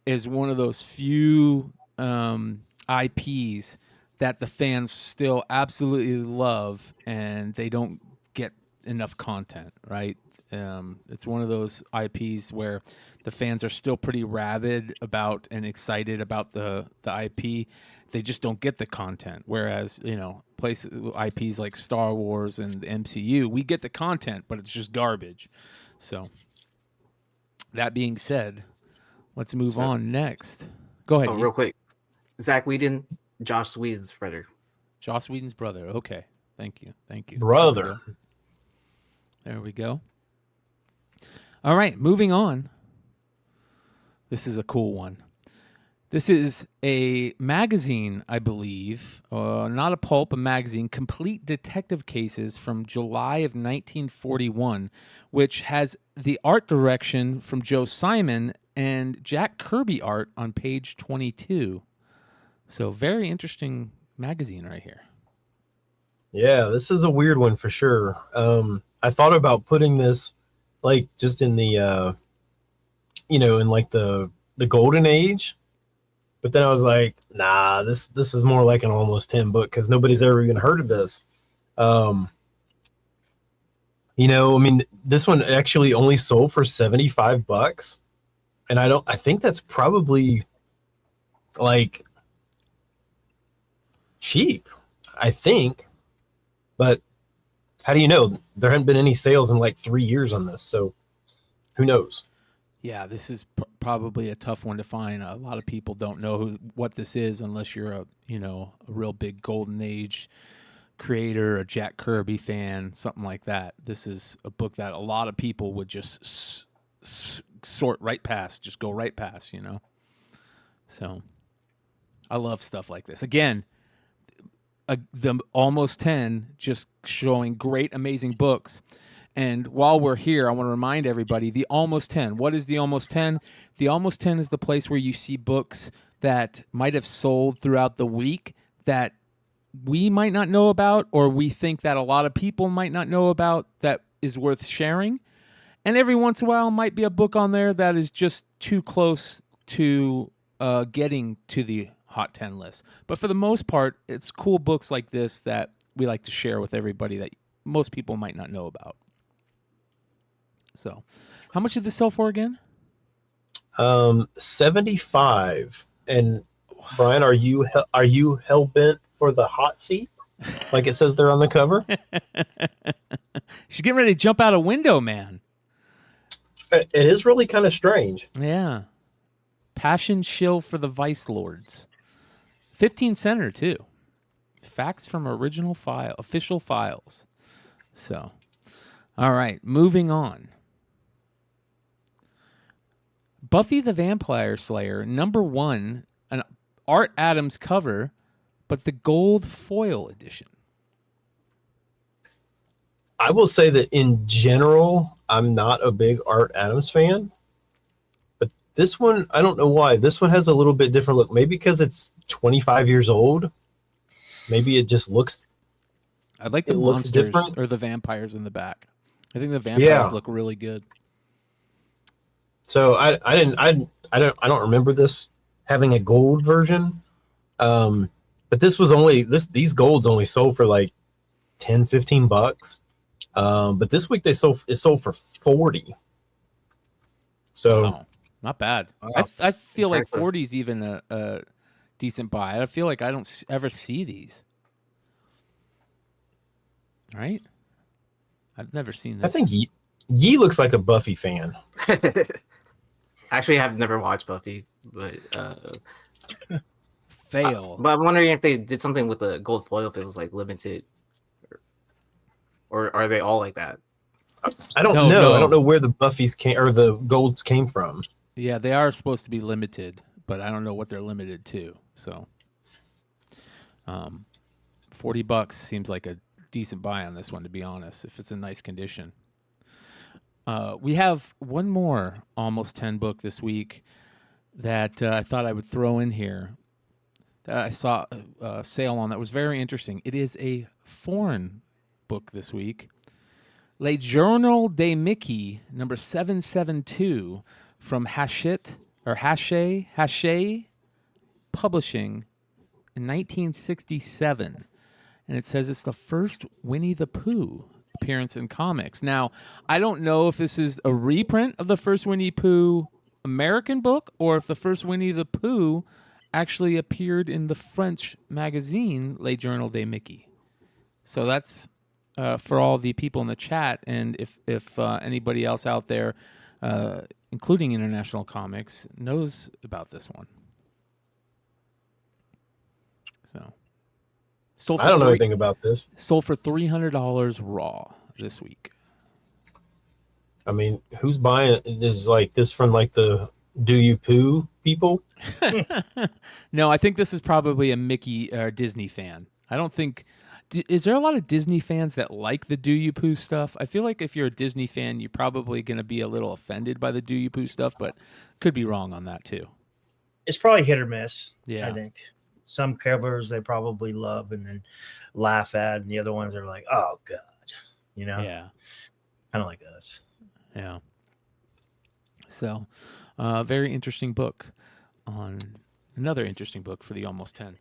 is one of those few IPs that the fans still absolutely love, and they don't get enough content, right? It's one of those IPs where the fans are still pretty rabid about and excited about the IP. They just don't get the content. Whereas, you know, IPs like Star Wars and the MCU, we get the content, but it's just garbage. So, that being said, let's move on next. Go ahead. Oh, real quick. Zach Whedon, Joss Whedon's brother. Joss Whedon's brother. Okay. Thank you. Brother. There we go. All right, moving on. This is a cool one. This is a magazine, I believe, not a pulp, a magazine, Complete Detective Cases from July of 1941, which has the art direction from Joe Simon and Jack Kirby art on page 22. So very interesting magazine right here. Yeah, this is a weird one for sure. I thought about putting this like just in the in like the golden age, but then I was like, nah, this is more like an almost 10 book because nobody's ever even heard of this. I mean, this one actually only sold for $75, and I think that's probably like cheap, I think, but how do you know? There haven't been any sales in like 3 years on this, so who knows? Yeah, this is probably a tough one to find. A lot of people don't know what this is unless you're a real big Golden Age creator, a Jack Kirby fan, something like that. This is a book that a lot of people would just sort right past, just go right past, So I love stuff like this. Again, the Almost 10 just showing great, amazing books. And while we're here, I want to remind everybody, the Almost 10. What is the Almost 10? The Almost 10 is the place where you see books that might have sold throughout the week that we might not know about, or we think that a lot of people might not know about, that is worth sharing. And every once in a while might be a book on there that is just too close to getting to the Hot 10 list. But for the most part, it's cool books like this that we like to share with everybody that most people might not know about. So, how much did this sell for again? 75. And Brian, are you hell bent for the hot seat, like it says there on the cover? She's getting ready to jump out a window, man. It is really kind of strange. Yeah, passion shill for the Vice Lords. 15 center too. Facts from official files. So, all right, moving on. Buffy the Vampire Slayer, #1, an Art Adams cover, but the gold foil edition. I will say that in general, I'm not a big Art Adams fan, but This one, I don't know why. This one has a little bit different look. Maybe because it's 25 years old. Maybe it just looks. I like the It looks monsters different. or the vampires in the back. I think the vampires look really good. So I don't remember this having a gold version. But this was only these golds only sold for like $10-15. But this week it sold for 40. So Wow. Not bad. Wow. I feel like Impressive. 40 is even a decent buy. I feel like I don't ever see these. Right? I've never seen this. I think Yee looks like a Buffy fan. Actually, I've never watched Buffy, but Fail. but I'm wondering if they did something with the gold foil, if it was like limited, or are they all like that? I don't No, know. no. I don't know where the Buffys came or the golds came from. Yeah, they are supposed to be limited, but I don't know what they're limited to. So, $40 seems like a decent buy on this one, to be honest, if it's in nice condition. We have one more Almost 10 book this week that I thought I would throw in here. That I saw a sale on that was very interesting. It is a foreign book this week. Le Journal de Mickey, number 772, from Hachette Publishing in 1967. And it says it's the first Winnie the Pooh appearance in comics. Now, I don't know if this is a reprint of the first Winnie the Pooh American book or if the first Winnie the Pooh actually appeared in the French magazine Le Journal de Mickey. So that's for all the people in the chat, and if anybody else out there, including International Comics, knows about this one. So, sold for I don't know anything about this. Sold for $300 raw this week. I mean, who's buying it? Is like this from like the Do You Poo people? No, I think this is probably a Mickey or Disney fan. I don't think. Is there a lot of Disney fans that like the Do You Poo stuff? I feel like if you're a Disney fan, you're probably going to be a little offended by the Do You Poo stuff, but could be wrong on that too. It's probably hit or miss. Yeah. I think some covers they probably love and then laugh at, and the other ones are like, oh god, you know, Yeah. kind of like us. Yeah. So, very interesting book on another interesting book for the Almost 10.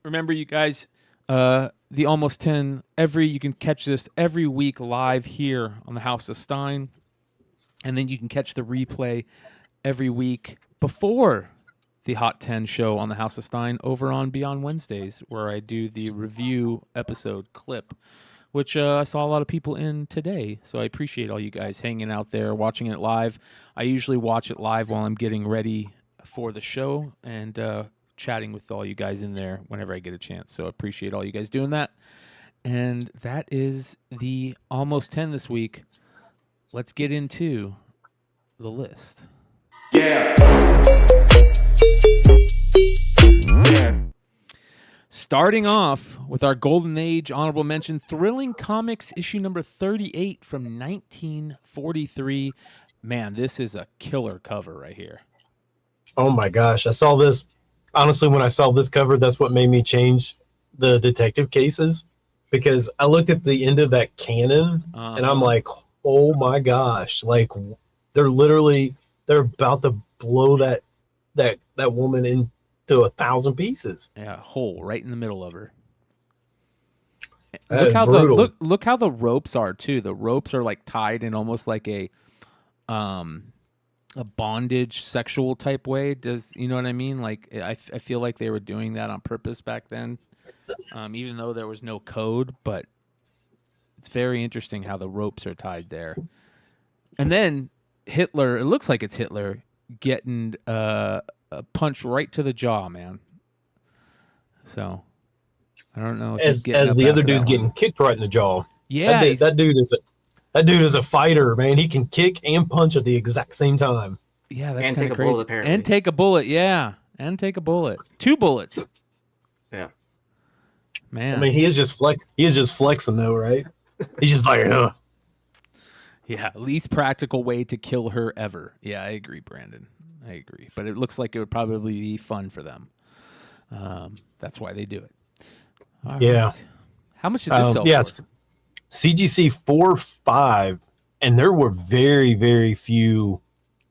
Remember, you guys, the Almost 10, you can catch this every week live here on the House of Stein. And then you can catch the replay every week before the Hot 10 show on the House of Stein over on Beyond Wednesdays, where I do the review episode clip, which I saw a lot of people in today. So I appreciate all you guys hanging out there, watching it live. I usually watch it live while I'm getting ready for the show and chatting with all you guys in there whenever I get a chance. So I appreciate all you guys doing that. And that is the Almost 10 this week. Let's get into the list. Yeah. Starting off with our Golden Age honorable mention, Thrilling Comics issue number 38 from 1943. Man, this is a killer cover right here. Oh my gosh, I saw this. Honestly, when I saw this cover, that's what made me change the detective cases, because I looked at the end of that cannon and I'm like, oh my gosh, like they're about to blow that woman into 1,000 pieces. Yeah, hole right in the middle of her. That is Look how brutal. look how the ropes are too. The ropes are like tied in almost like a bondage sexual type way. You know what I mean? Like I feel like they were doing that on purpose back then, even though there was no code. But it's very interesting how the ropes are tied there. And then Hitler. It looks like it's Hitler getting a punch right to the jaw, man. So I don't know if he's getting as up the other after dude's that getting one. kicked right in the jaw. Yeah, that dude is a fighter, man. He can kick and punch at the exact same time. yeah, that's And kind take of a bullet, crazy. apparently. And take a bullet, yeah, and take a bullet, 2 bullets. Yeah. Man, I mean, he is just flexing though, right? He's just like, yeah, Yeah, least practical way to kill her ever. Yeah, I agree, Brandon. I agree. But it looks like it would probably be fun for them. That's why they do it. All Yeah. right. How much did this sell yes. for? CGC 4.5, and there were very, very few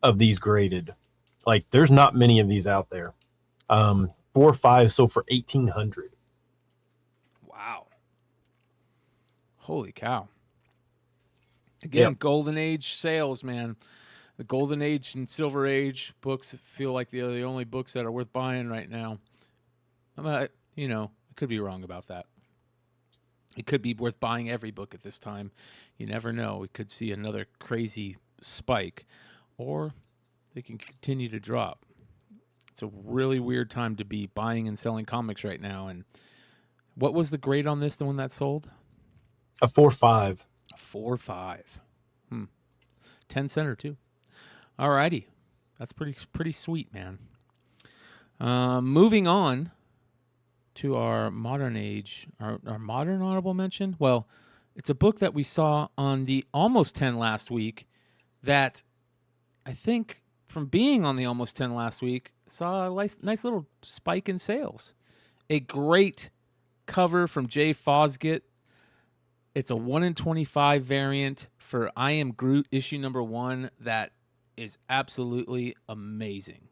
of these graded. Like, there's not many of these out there. 4.5 sold for $1,800. Wow. Holy cow. Again, Yep. golden age sales, man. The golden age and silver age books feel like the only books that are worth buying right now. I could be wrong about that. It could be worth buying every book at this time. You never know. We could see another crazy spike, or they can continue to drop. It's a really weird time to be buying and selling comics right now. And what was the grade on this, the one that sold? A 4.5. 4.5. 10 center too. All righty. That's pretty sweet, man. Moving on to our modern age, our modern honorable mention. Well, it's a book that we saw on the Almost 10 last week that I think from being on the Almost 10 last week saw a nice little spike in sales. A great cover from Jay Fosgitt. It's a 1 in 25 variant for I Am Groot issue number 1 that is absolutely amazing.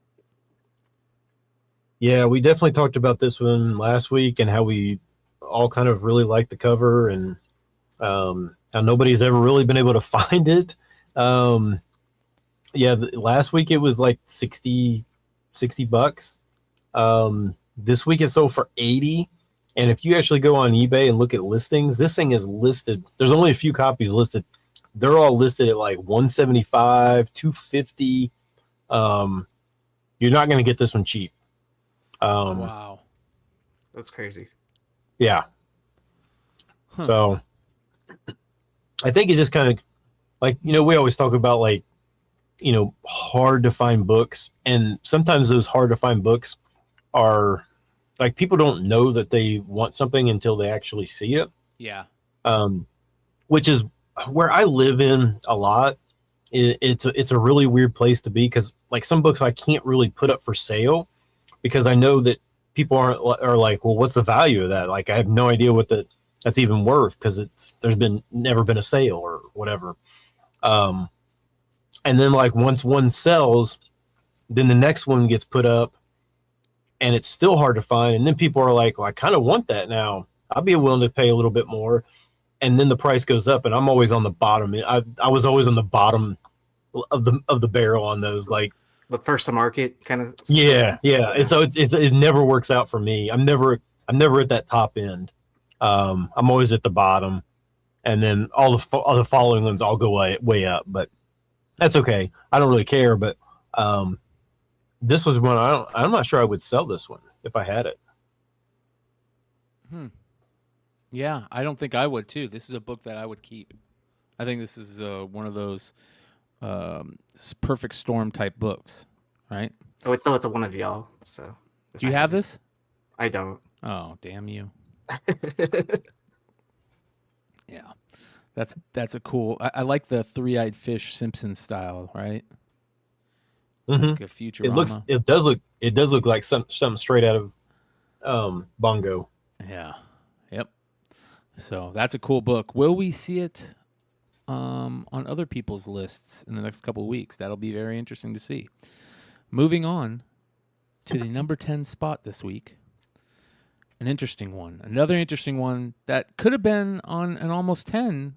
Yeah, we definitely talked about this one last week and how we all kind of really liked the cover, and how nobody's ever really been able to find it. Last week it was like $60. This week it sold for $80. And if you actually go on eBay and look at listings, this thing is listed. There's only a few copies listed. They're all listed at like $175, $250. You're not going to get this one cheap. Wow. That's crazy. Yeah. Huh. So I think it's just kind of like, we always talk about like, hard to find books. And sometimes those hard to find books are like, people don't know that they want something until they actually see it. Yeah. Which is where I live in a lot. It's a really weird place to be, because like some books I can't really put up for sale because I know that people are like, well, what's the value of that? Like, I have no idea what that's even worth, because there's never been a sale or whatever. And then like once one sells, then the next one gets put up and it's still hard to find. And then people are like, well, I kind of want that now. I'll be willing to pay a little bit more. And then the price goes up, and I'm always on the bottom. I was always on the bottom of the barrel on those. Like, The first to market kind of. yeah. And so it never works out for me. I'm never at that top end. I'm always at the bottom, and then all the following ones all go way up. But that's okay. I don't really care. But this was one I'm not sure I would sell this one if I had it. Yeah, I don't think I would too. This is a book that I would keep. I think this is one of those perfect storm type books, right? Oh, it's a one of y'all. So. Do you have this? I don't. Oh, damn you. Yeah, that's a cool. I like the three-eyed fish Simpson style, right? Mm-hmm. Like a Futurama. It does look like something straight out of Bongo. Yeah. Yep. So that's a cool book. Will we see it on other people's lists in the next couple of weeks? That'll be very interesting to see. Moving on to the number 10 spot this week. An interesting one. Another interesting one that could have been on an Almost 10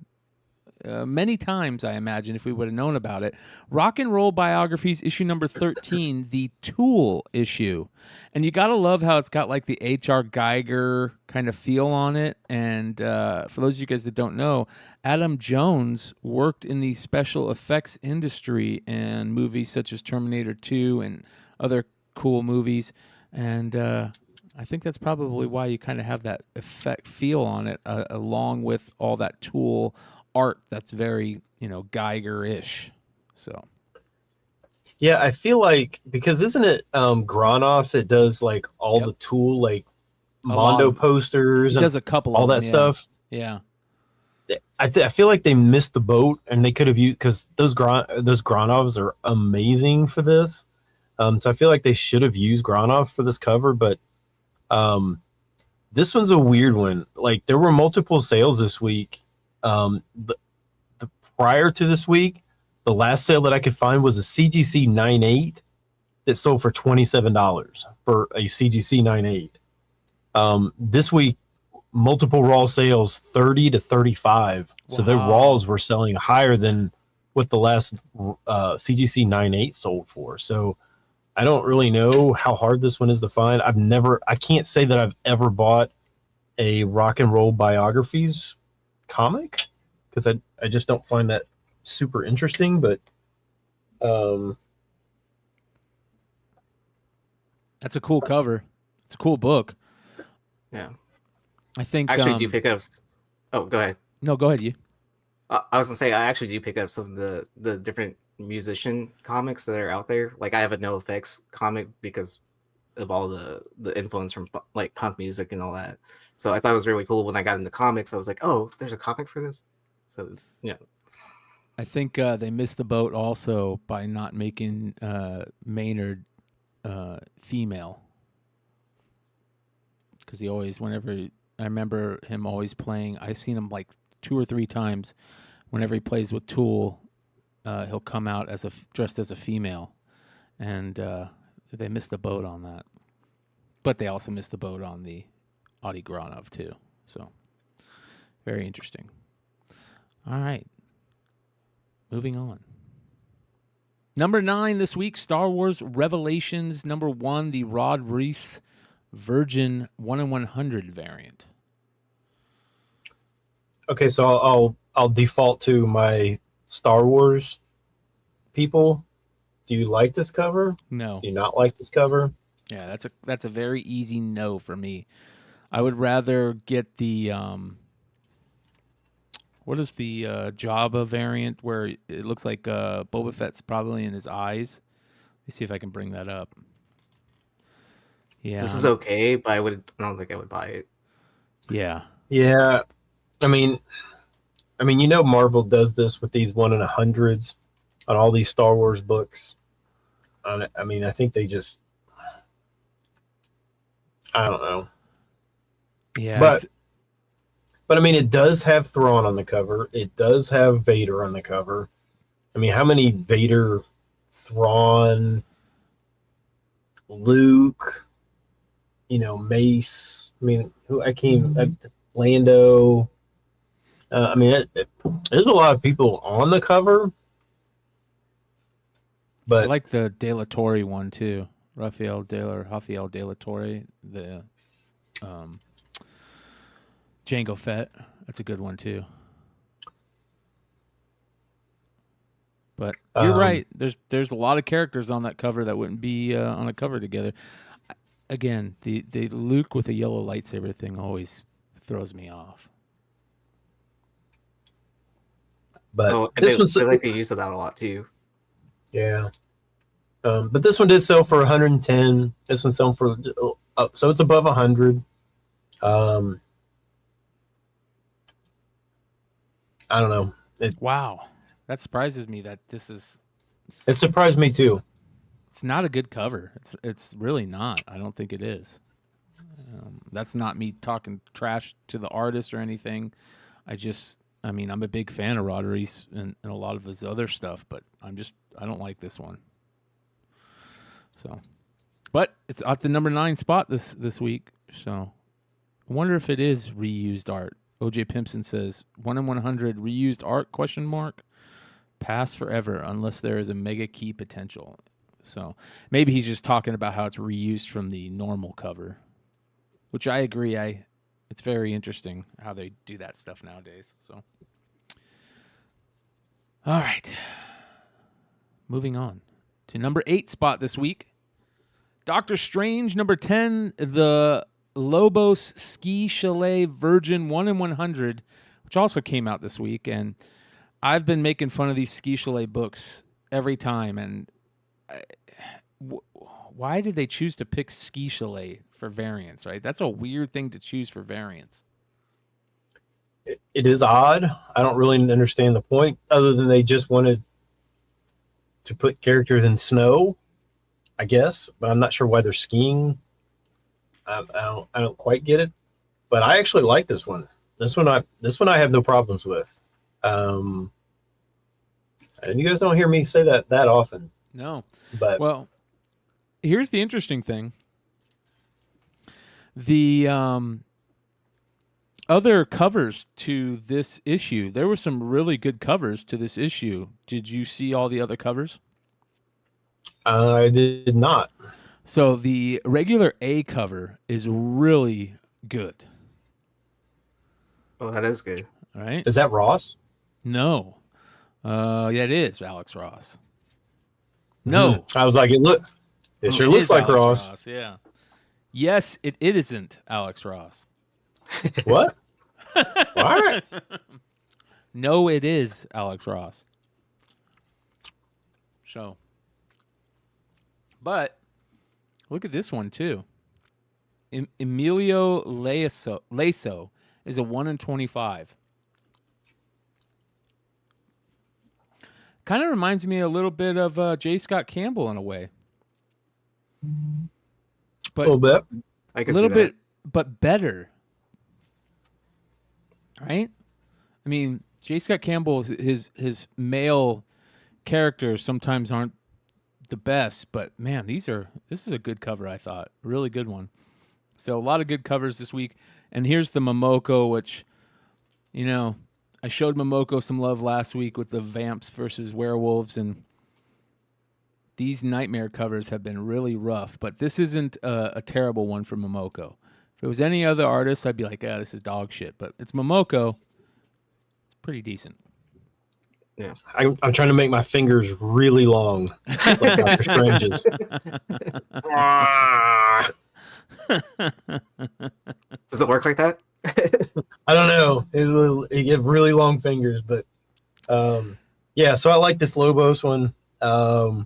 many times, I imagine, if we would have known about it. Rock and Roll Biographies, issue number 13, the Tool issue. And you got to love how it's got like the H.R. Geiger kind of feel on it. And for those of you guys that don't know, Adam Jones worked in the special effects industry and movies such as Terminator 2 and other cool movies. And I think that's probably why you kind of have that effect feel on it, along with all that Tool art that's very, Geiger-ish. So yeah, I feel like, because isn't it Gronoff that does like all the Tool, like Mondo posters he and does a couple all of that them, stuff? Yeah. I feel like they missed the boat, and they could have used, because those Granovs are amazing for this. So I feel like they should have used Granov for this cover, but this one's a weird one. Like, there were multiple sales this week. The prior to this week, the last sale that I could find was a CGC 9.8 that sold for $27 for a CGC 9.8. This week, multiple raw sales, 30 to 35. So their raws were selling higher than what the last CGC 9.8 sold for. So I don't really know how hard this one is to find. I can't say that I've ever bought a rock and roll biographies comic, because I just don't find that super interesting. But That's a cool cover. It's a cool book. Yeah. I think Actually, do you pick up? Oh, go ahead. No, go ahead, you. I was gonna say I actually do pick up some of the different musician comics that are out there. Like I have a NoFX comic because of all the influence from like punk music and all that. So I thought it was really cool when I got into comics. I was like, oh, there's a comic for this. So yeah. I think they missed the boat also by not making Maynard female, because he always, I remember him always playing. I've seen him like 2 or 3 times. Whenever he plays with Tool, he'll come out as dressed as a female, and they missed the boat on that. But they also missed the boat on the Adi Granov too. So very interesting. All right, moving on. Number 9 this week, Star Wars Revelations number 1, the Rod Reese Virgin 1/100 variant. okay, so I'll default to my Star Wars people. Do you like this cover? No. Do you not like this cover? Yeah, that's a very easy no for me. I would rather get the what is the Jabba variant where it looks like Boba Fett's probably in his eyes. Let me see if I can bring that up. Yeah, This is okay, but I don't think I would buy it. Yeah. Yeah, I mean, Marvel does this with these 1/100s on all these Star Wars books. I think they just, I don't know. Yeah. But I mean, it does have Thrawn on the cover. It does have Vader on the cover. I mean, how many Vader, Thrawn, Luke, Mace? I mean, Lando. There's a lot of people on the cover. But I like the De La Torre one too. Rafael De La Torre, the Jango Fett. That's a good one too. But you're right. There's a lot of characters on that cover that wouldn't be on a cover together. Again, the Luke with a yellow lightsaber thing always throws me off. But they like the use of that a lot too. Yeah. But this one did sell for 110. This one sold for so it's above 100. I don't know. Wow, that surprises me. That this is. It surprised me too. It's not a good cover. It's really not. I don't think it is. That's not me talking trash to the artist or anything. I'm a big fan of Rod Reese and a lot of his other stuff, but I don't like this one. So, but it's at the number 9 spot this week. So, I wonder if it is reused art. OJ Pimpson says 1/100 reused art ? Pass forever unless there is a mega key potential. So maybe he's just talking about how it's reused from the normal cover, which I agree. It's very interesting how they do that stuff nowadays. So, all right, moving on to number 8 spot this week. Doctor Strange number 10, the Lobos Ski Chalet Virgin 1/100, which also came out this week. And I've been making fun of these Ski Chalet books every time. And why did they choose to pick Ski Chalet for variants, right? That's a weird thing to choose for variants. it is odd. I don't really understand the point, other than they just wanted to put characters in snow, I guess. But I'm not sure why they're skiing. I don't quite get it. But I actually like this one. This one I have no problems with. And you guys don't hear me say that often. No. But Well, here's the interesting thing. The other covers to this issue, there were some really good covers to this issue. Did you see all the other covers? I did not. So the regular A cover is really good. Oh, that is good. All right. Is that Ross? No. Yeah, it is Alex Ross. No. I was like, it sure looks is like Alex Ross. Yeah. Yes, it isn't Alex Ross. What? What? No, it is Alex Ross. So, but look at this one too. Emilio Laso is a 1 in 25. Kind of reminds me a little bit of J. Scott Campbell in a way, but A little bit. I a can little see bit, but better. Right? I mean, J. Scott Campbell, his male characters sometimes aren't the best, but man, this is a good cover. I thought really good one. So a lot of good covers this week, and here's the Momoko, which, you know, I showed Momoko some love last week with the vamps versus werewolves, and these nightmare covers have been really rough. But this isn't a terrible one for Momoko. If it was any other artist, I'd be like, "Yeah, this is dog shit." But it's Momoko. It's pretty decent. Yeah. I'm trying to make my fingers really long, like Dr. Strange's. Does it work like that? I don't know. It get really long fingers, but yeah. So I like this Lobos one. I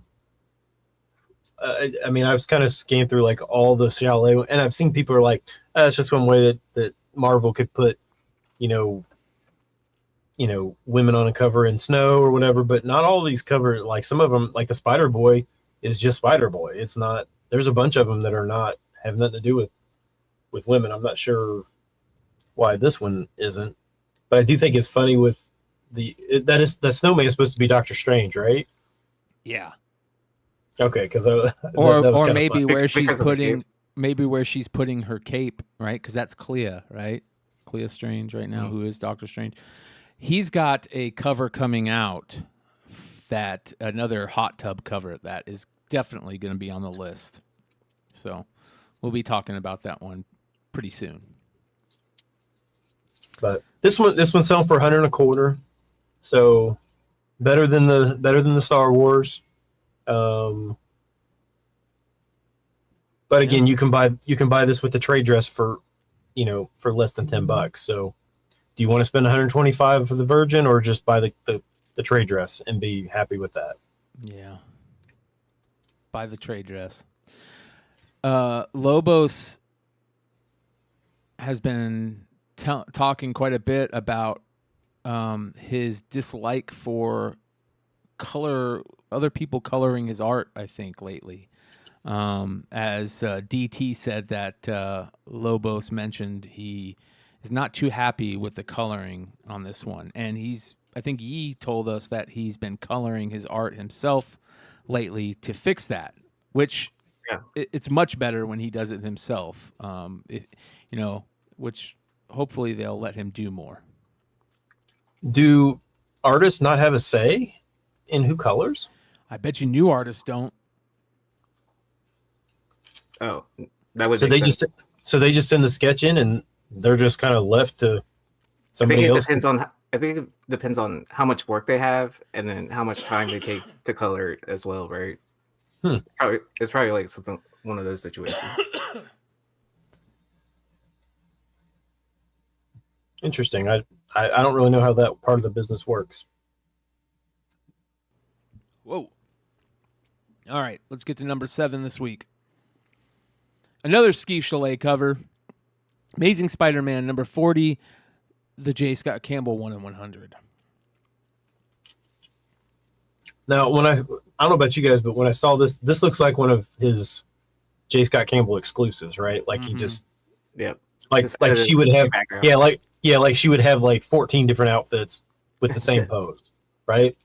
mean, I was kind of scanned through like all the Chalet, and I've seen people are like, "That's just one way that Marvel could put, you know, women on a cover in snow or whatever." But not all these cover, like some of them, like the Spider Boy is just Spider Boy. It's not. There's a bunch of them that are not have nothing to do with women. I'm not sure why this one isn't, but I do think it's funny with the snowman is supposed to be Doctor Strange, right? Yeah. Okay, because Or maybe fun. where she's Because of the putting cape. maybe where she's putting her cape, right? Because that's Clea, right? Clea Strange right now, who is Doctor Strange. He's got a cover coming out, that another hot tub cover that is definitely going to be on the list. So we'll be talking about that one pretty soon. But this one's selling for $125, so better than the Star Wars. But again, you can buy this with the trade dress for less than $10. So do you want to spend $125 for the Virgin, or just buy the trade dress and be happy with that? Yeah. Buy the trade dress. Lobos has been talking quite a bit about his dislike for other people coloring his art, I think, lately. As DT said that Lobos mentioned he is not too happy with the coloring on this one. And I think Yee told us that he's been coloring his art himself lately to fix that, which it's much better when he does it himself, which hopefully they'll let him do more. Do artists not have a say in who colors? I bet you new artists don't. Oh, that would. So they just send the sketch in, and they're just kind of left to somebody else. I think it depends on how much work they have, and then how much time they take to color it as well, right? It's probably like one of those situations. Interesting. I don't really know how that part of the business works. Whoa. All right, let's get to number 7 this week. Another Ski Chalet cover. Amazing Spider-Man number 40. the J. Scott Campbell 1 in 100. Now, I don't know about you guys, but when I saw this looks like one of his J. Scott Campbell exclusives, right? Like he just Yep. like Just like edited she would the have background. like she would have like 14 different outfits with the same pose, right?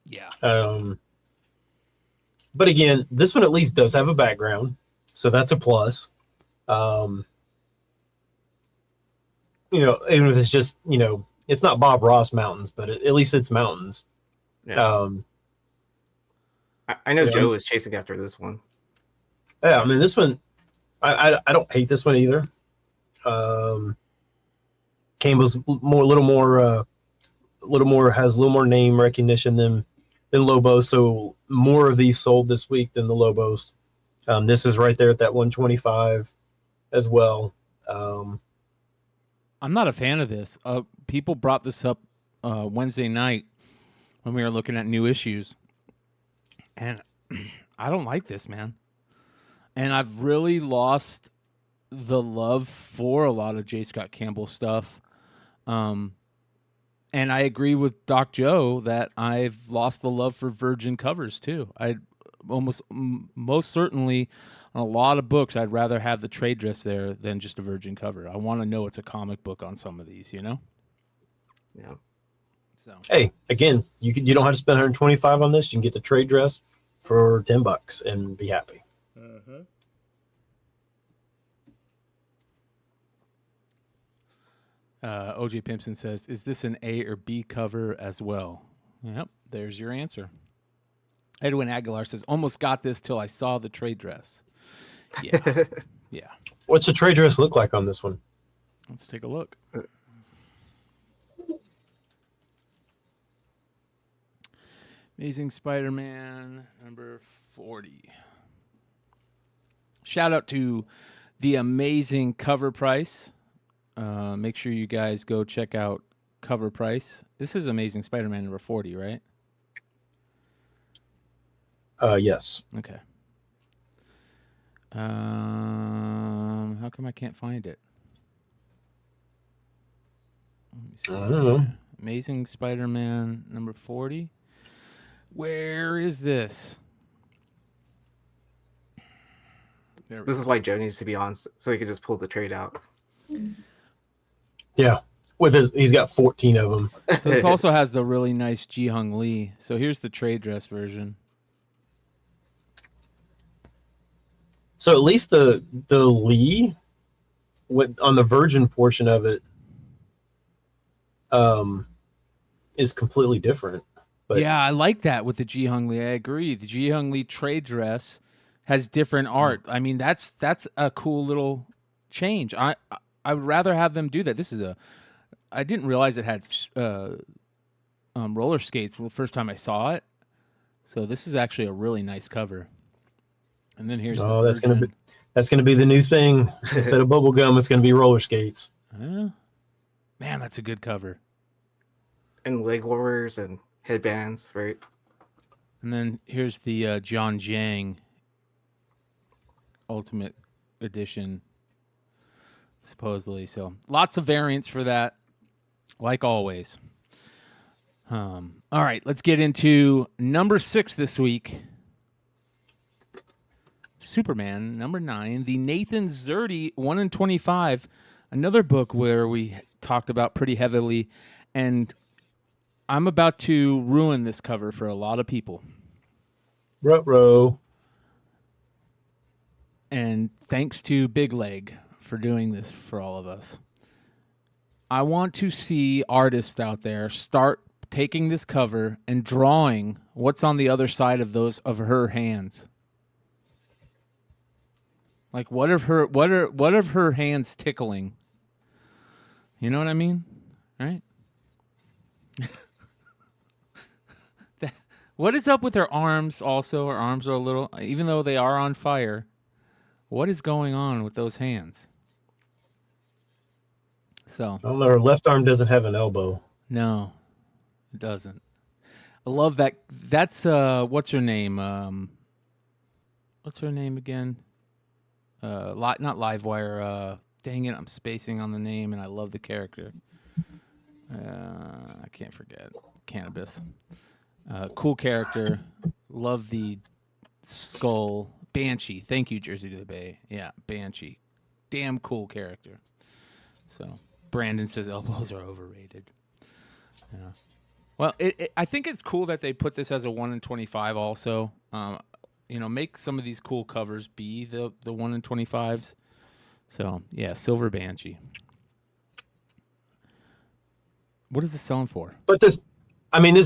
Yeah. But again, this one at least does have a background, so that's a plus. You know, even if it's just, you know, it's not Bob Ross mountains, but at least it's mountains. Yeah. I know you know, Joe was chasing after this one. Yeah, I mean, this one, I don't hate this one either. Campbell's has a little more name recognition than Lobos, so more of these sold this week than the Lobos. This is right there at that 125 as well. I'm not a fan of this. People brought this up Wednesday night when we were looking at new issues, and I don't like this, man. And I've really lost the love for a lot of J. Scott Campbell stuff. And I agree with Doc Joe that I've lost the love for virgin covers too. I most certainly on a lot of books, I'd rather have the trade dress there than just a virgin cover. I want to know it's a comic book on some of these, you know? Yeah. So Hey, again, you don't have to spend 125 on this. You can get the trade dress for $10 and be happy. OJ Pimpson says, "Is this an A or B cover as well?" Yep, there's your answer. Edwin Aguilar says, "Almost got this till I saw the trade dress." Yeah, yeah. What's the trade dress look like on this one? Let's take a look. Amazing Spider-Man number 40. Shout out to the amazing Cover Price. Make sure you guys go check out Cover Price. This is Amazing Spider-Man number 40, right? Yes. Okay. How come I can't find it? Let me see. I don't know. Amazing Spider-Man number 40. Where is this? There we This go. is why Joe needs to be on, so he can just pull the trade out. Yeah. He's got 14 of them. So this also has the really nice Ji-Hung Lee. So here's the trade dress version. So at least the Lee on the virgin portion of it is completely different. But yeah, I like that with the Ji-Hung Lee. I agree. The Ji-Hung Lee trade dress has different art. I mean, that's a cool little change. I would rather have them do that. This is I didn't realize it had roller skates the first time I saw it. So this is actually a really nice cover. And then here's that's gonna be the new thing. Instead of bubble gum, it's gonna be roller skates. Man, that's a good cover. And leg warmers and headbands, right? And then here's the John Jang Ultimate Edition, supposedly. So lots of variants for that, like always. All right, let's get into number 6 this week. Superman, number 9, the Nathan Zerdy 1 in 25, another book where we talked about pretty heavily, and I'm about to ruin this cover for a lot of people. Ruh-roh. And thanks to Big Leg for doing this for all of us. I want to see artists out there start taking this cover and drawing what's on the other side of her hands. Like what of her hands tickling? You know what I mean? Right? What is up with her arms also? Her arms are a little, even though they are on fire. What is going on with those hands? So I don't know. Her left arm doesn't have an elbow. no, it doesn't. I love that. That's what's her name? What's her name again? Not Livewire. Dang it, I'm spacing on the name, and I love the character. I can't forget. Cannabis. Cool character. Love the skull. Banshee. Thank you, Jersey to the Bay. Yeah, Banshee. Damn cool character. So Brandon says elbows are overrated. Yeah. Well, I think it's cool that they put this as a 1 in 25 also. Make some of these cool covers be the 1 in 25s. So, yeah, Silver Banshee. What is this selling for? But this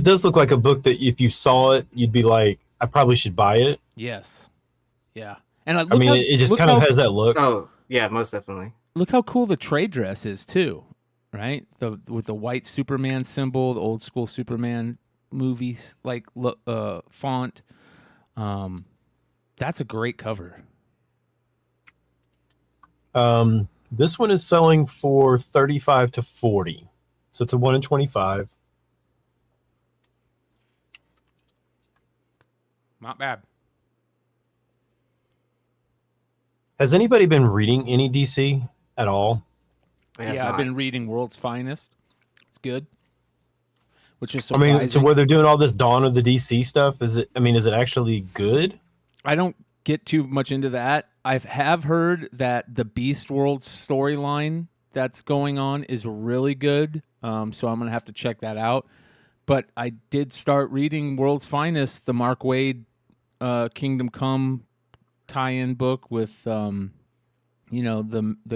does look like a book that if you saw it, you'd be like, I probably should buy it. Yes. Yeah. And it just kind of has that look. Oh, yeah, most definitely. Look how cool the trade dress is too, right? With the white Superman symbol, the old school Superman movies like font. That's a great cover. This one is selling for 35 to 40. So it's a 1 in 25. Not bad. Has anybody been reading any DC at all? I've been reading World's Finest. It's good. Which is surprising. So where they're doing all this Dawn of the DC stuff, is it actually good? I don't get too much into that. I have heard that the Beast World storyline that's going on is really good. So I'm going to have to check that out. But I did start reading World's Finest, the Mark Waid Kingdom Come tie-in book with the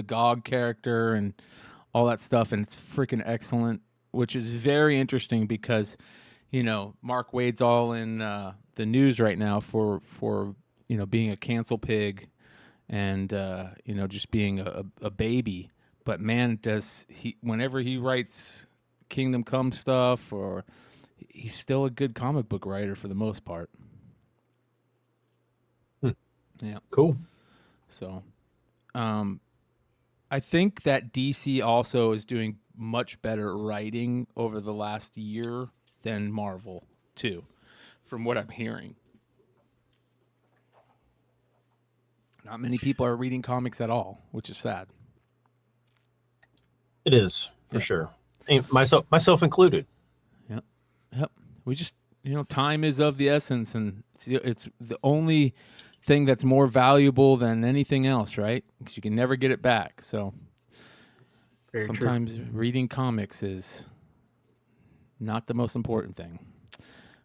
GOG character and all that stuff, and it's freaking excellent, which is very interesting because Mark Waid's all in the news right now for being a cancel pig and just being a baby. But man, whenever he writes Kingdom Come stuff, or he's still a good comic book writer for the most part. Yeah. Cool. So, I think that DC also is doing much better writing over the last year than Marvel, too, from what I'm hearing. Not many people are reading comics at all, which is sad. It is, for sure. And myself included. Yep. We just, time is of the essence, and it's the only thing that's more valuable than anything else, right? Because you can never get it back. So Very sometimes true. reading comics is not the most important thing.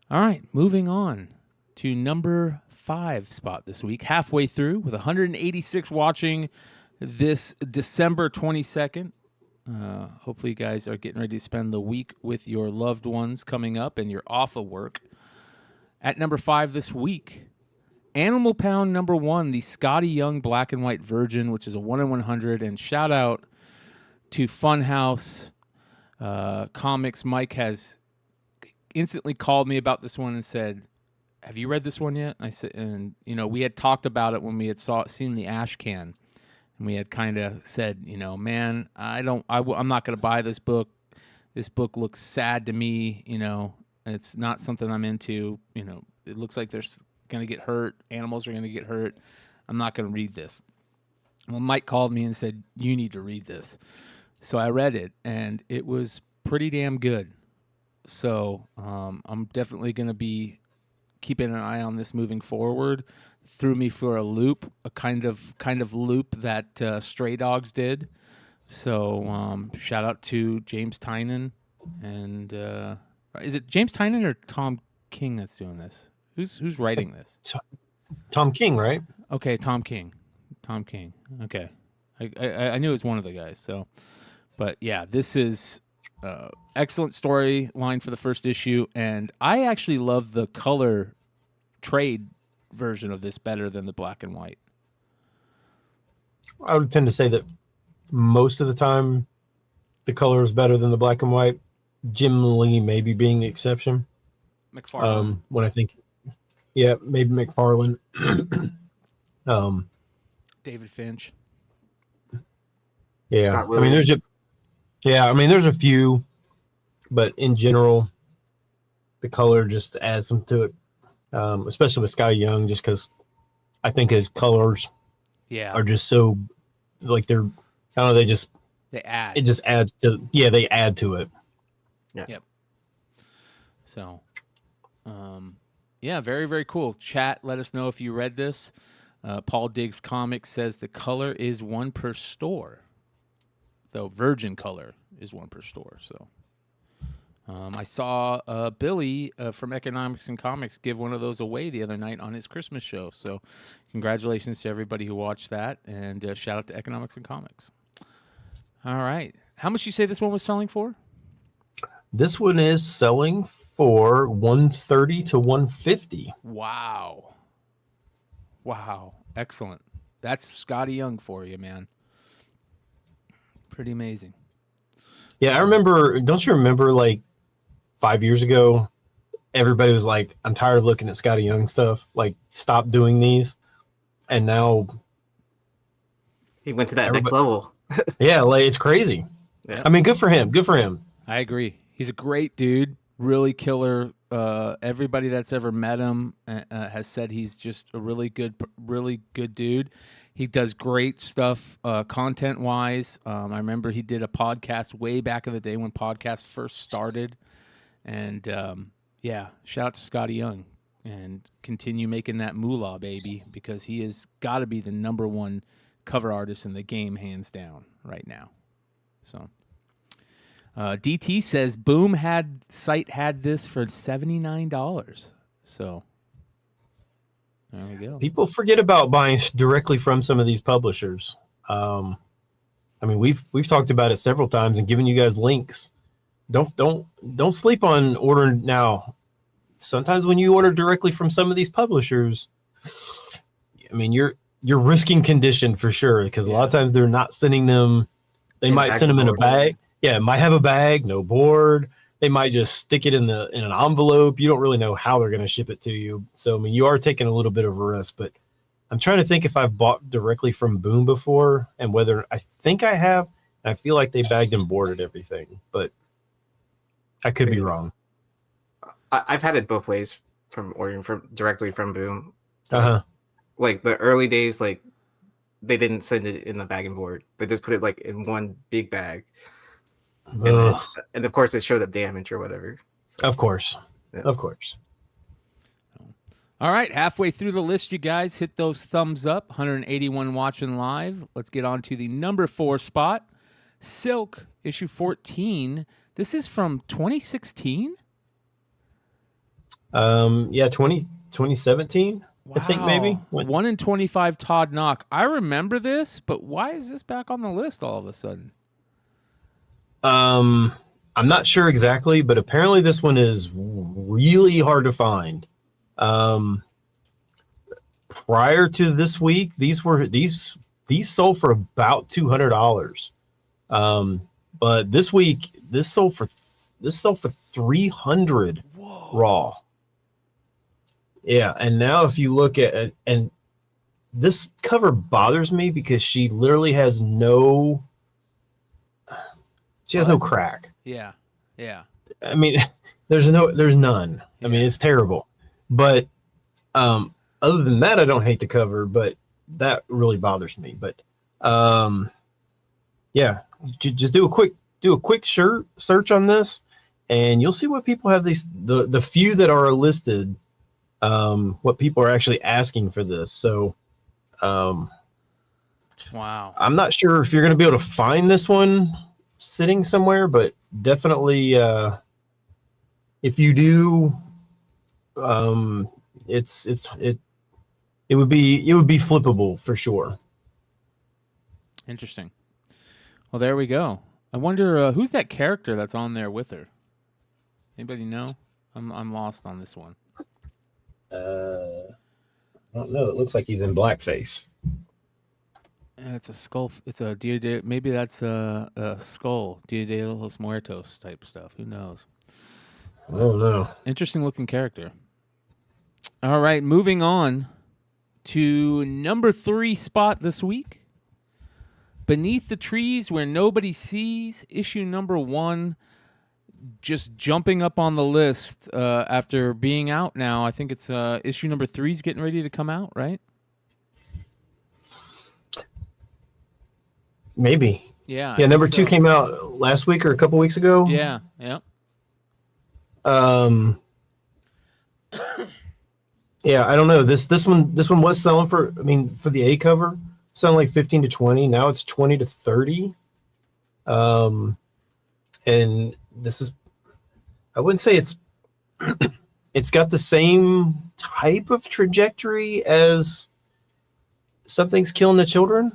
All right, moving on to number 5 spot this week, halfway through with 186 watching this December 22nd. Hopefully you guys are getting ready to spend the week with your loved ones coming up and you're off of work. At number 5 this week, Animal Pound number 1, the Scotty Young Black and White Virgin, which is a 1 in 100. And shout out to Funhouse Comics. Mike has instantly called me about this one and said, "Have you read this one yet?" I said, and we had talked about it when we had seen the Ash Can, and we had kind of said, man, I'm not going to buy this book. This book looks sad to me. It's not something I'm into. It looks like there's going to get hurt. Animals are going to get hurt. I'm not going to read this. Well, Mike called me and said, "You need to read this." So I read it, and it was pretty damn good. So I'm definitely going to be keeping an eye on this moving forward. Threw me for a loop, a kind of loop that Stray Dogs did. So shout out to James Tynion, and is it James Tynion or Tom King that's doing this? Who's writing this? Tom King, right? Okay, Tom King. Okay, I knew it was one of the guys. So, but yeah, this is excellent storyline for the first issue, and I actually love the color trade version of this better than the black and white. I would tend to say that most of the time the color is better than the black and white. Jim Lee maybe being the exception. McFarlane. When I think, yeah, maybe McFarlane. David Finch. Yeah, Scott I mean, there's a few, but in general, the color just adds some to it. Especially with Scotty Young, just because I think his colors are just so, like, they're, I don't know, they add. It just adds to, they add to it. Yep. So, yeah, very, very cool. Chat, let us know if you read this. Paul Diggs Comics says the color is one per store, though virgin color is one per store. So, I saw Billy from Economics and Comics give one of those away the other night on his Christmas show. So, congratulations to everybody who watched that, and shout out to Economics and Comics. All right. How much you say this one was selling for? This one is selling for $130 to $150. Wow. Wow. Excellent. That's Scotty Young for you, man. Pretty amazing. Yeah, I remember. Don't you remember, like 5 years ago, everybody was like, "I'm tired of looking at Scotty Young stuff. Like, stop doing these." And now He went to that next level. yeah, like it's crazy. Yeah. I mean, good for him. Good for him. I agree. He's a great dude. Really killer. Everybody that's ever met him has said he's just a really good dude. He does great stuff content-wise. I remember he did a podcast way back in the day when podcasts first started. And, yeah, shout out to Scotty Young. And continue making that moolah, baby, because he has got to be the #1 cover artist in the game, hands down, right now. So, DT says Boom site had this for $79. So there we go. People forget about buying directly from some of these publishers. I mean, we've talked about it several times and given you guys links. Don't sleep on ordering now. Sometimes when you order directly from some of these publishers, I mean, you're risking condition for sure, because a lot of times they're not sending them. They might send them in a bag. Yeah, it might have a bag, no board. They might just stick it in an envelope. You don't really know how they're going to ship it to you. So, I mean, you are taking a little bit of a risk, but I'm trying to think if I've bought directly from Boom before, and whether I think I have. I feel like they bagged and boarded everything, but I could be wrong. I've had it both ways, from ordering directly from Boom. Uh-huh. Like the early days, like they didn't send it in the bag and board. They just put it like in one big bag. And of course, it showed up damaged or whatever. So, Of course. yeah. Of course. All right, halfway through the list, you guys hit those thumbs up. 181 watching live. Let's get on to the #4 spot. Silk, issue 14. This is from 2016? Yeah, 2017, I think maybe. 1 in 25 Todd Knock. I remember this, but why is this back on the list all of a sudden? I'm not sure exactly, but apparently this one is really hard to find. Prior to this week, these sold for about $200. But this week, this sold for $300 raw. Yeah, and now if you look at it, and this cover bothers me because she literally has no crack. Yeah. I mean, there's none. I mean, it's terrible. But other than that, I don't hate the cover, but that really bothers me. But yeah, just do a quick search on this, and you'll see what people have the few that are listed. What people are actually asking for this. So, Wow. I'm not sure if you're going to be able to find this one sitting somewhere, but definitely, if you do, it would be flippable for sure. Interesting. Well, there we go. I wonder who's that character that's on there with her. Anybody know? I'm lost on this one. I don't know. It looks like he's in blackface. It's a skull. It's a Dia de, maybe that's a skull. Dia de los Muertos type stuff. Who knows? I don't know. Interesting looking character. All right, moving on to #3 spot this week. Beneath the Trees Where Nobody Sees, issue #1. Just jumping up on the list after being out now. I think it's issue #3 is getting ready to come out, right? Maybe. Yeah. Yeah, #2 came out last week or a couple weeks ago. Yeah. Yeah, I don't know. This one was selling for, I mean, for the A cover, selling like 15 to 20. Now it's 20 to 30. And this is, I wouldn't say it's it's got the same type of trajectory as Something's Killing the Children,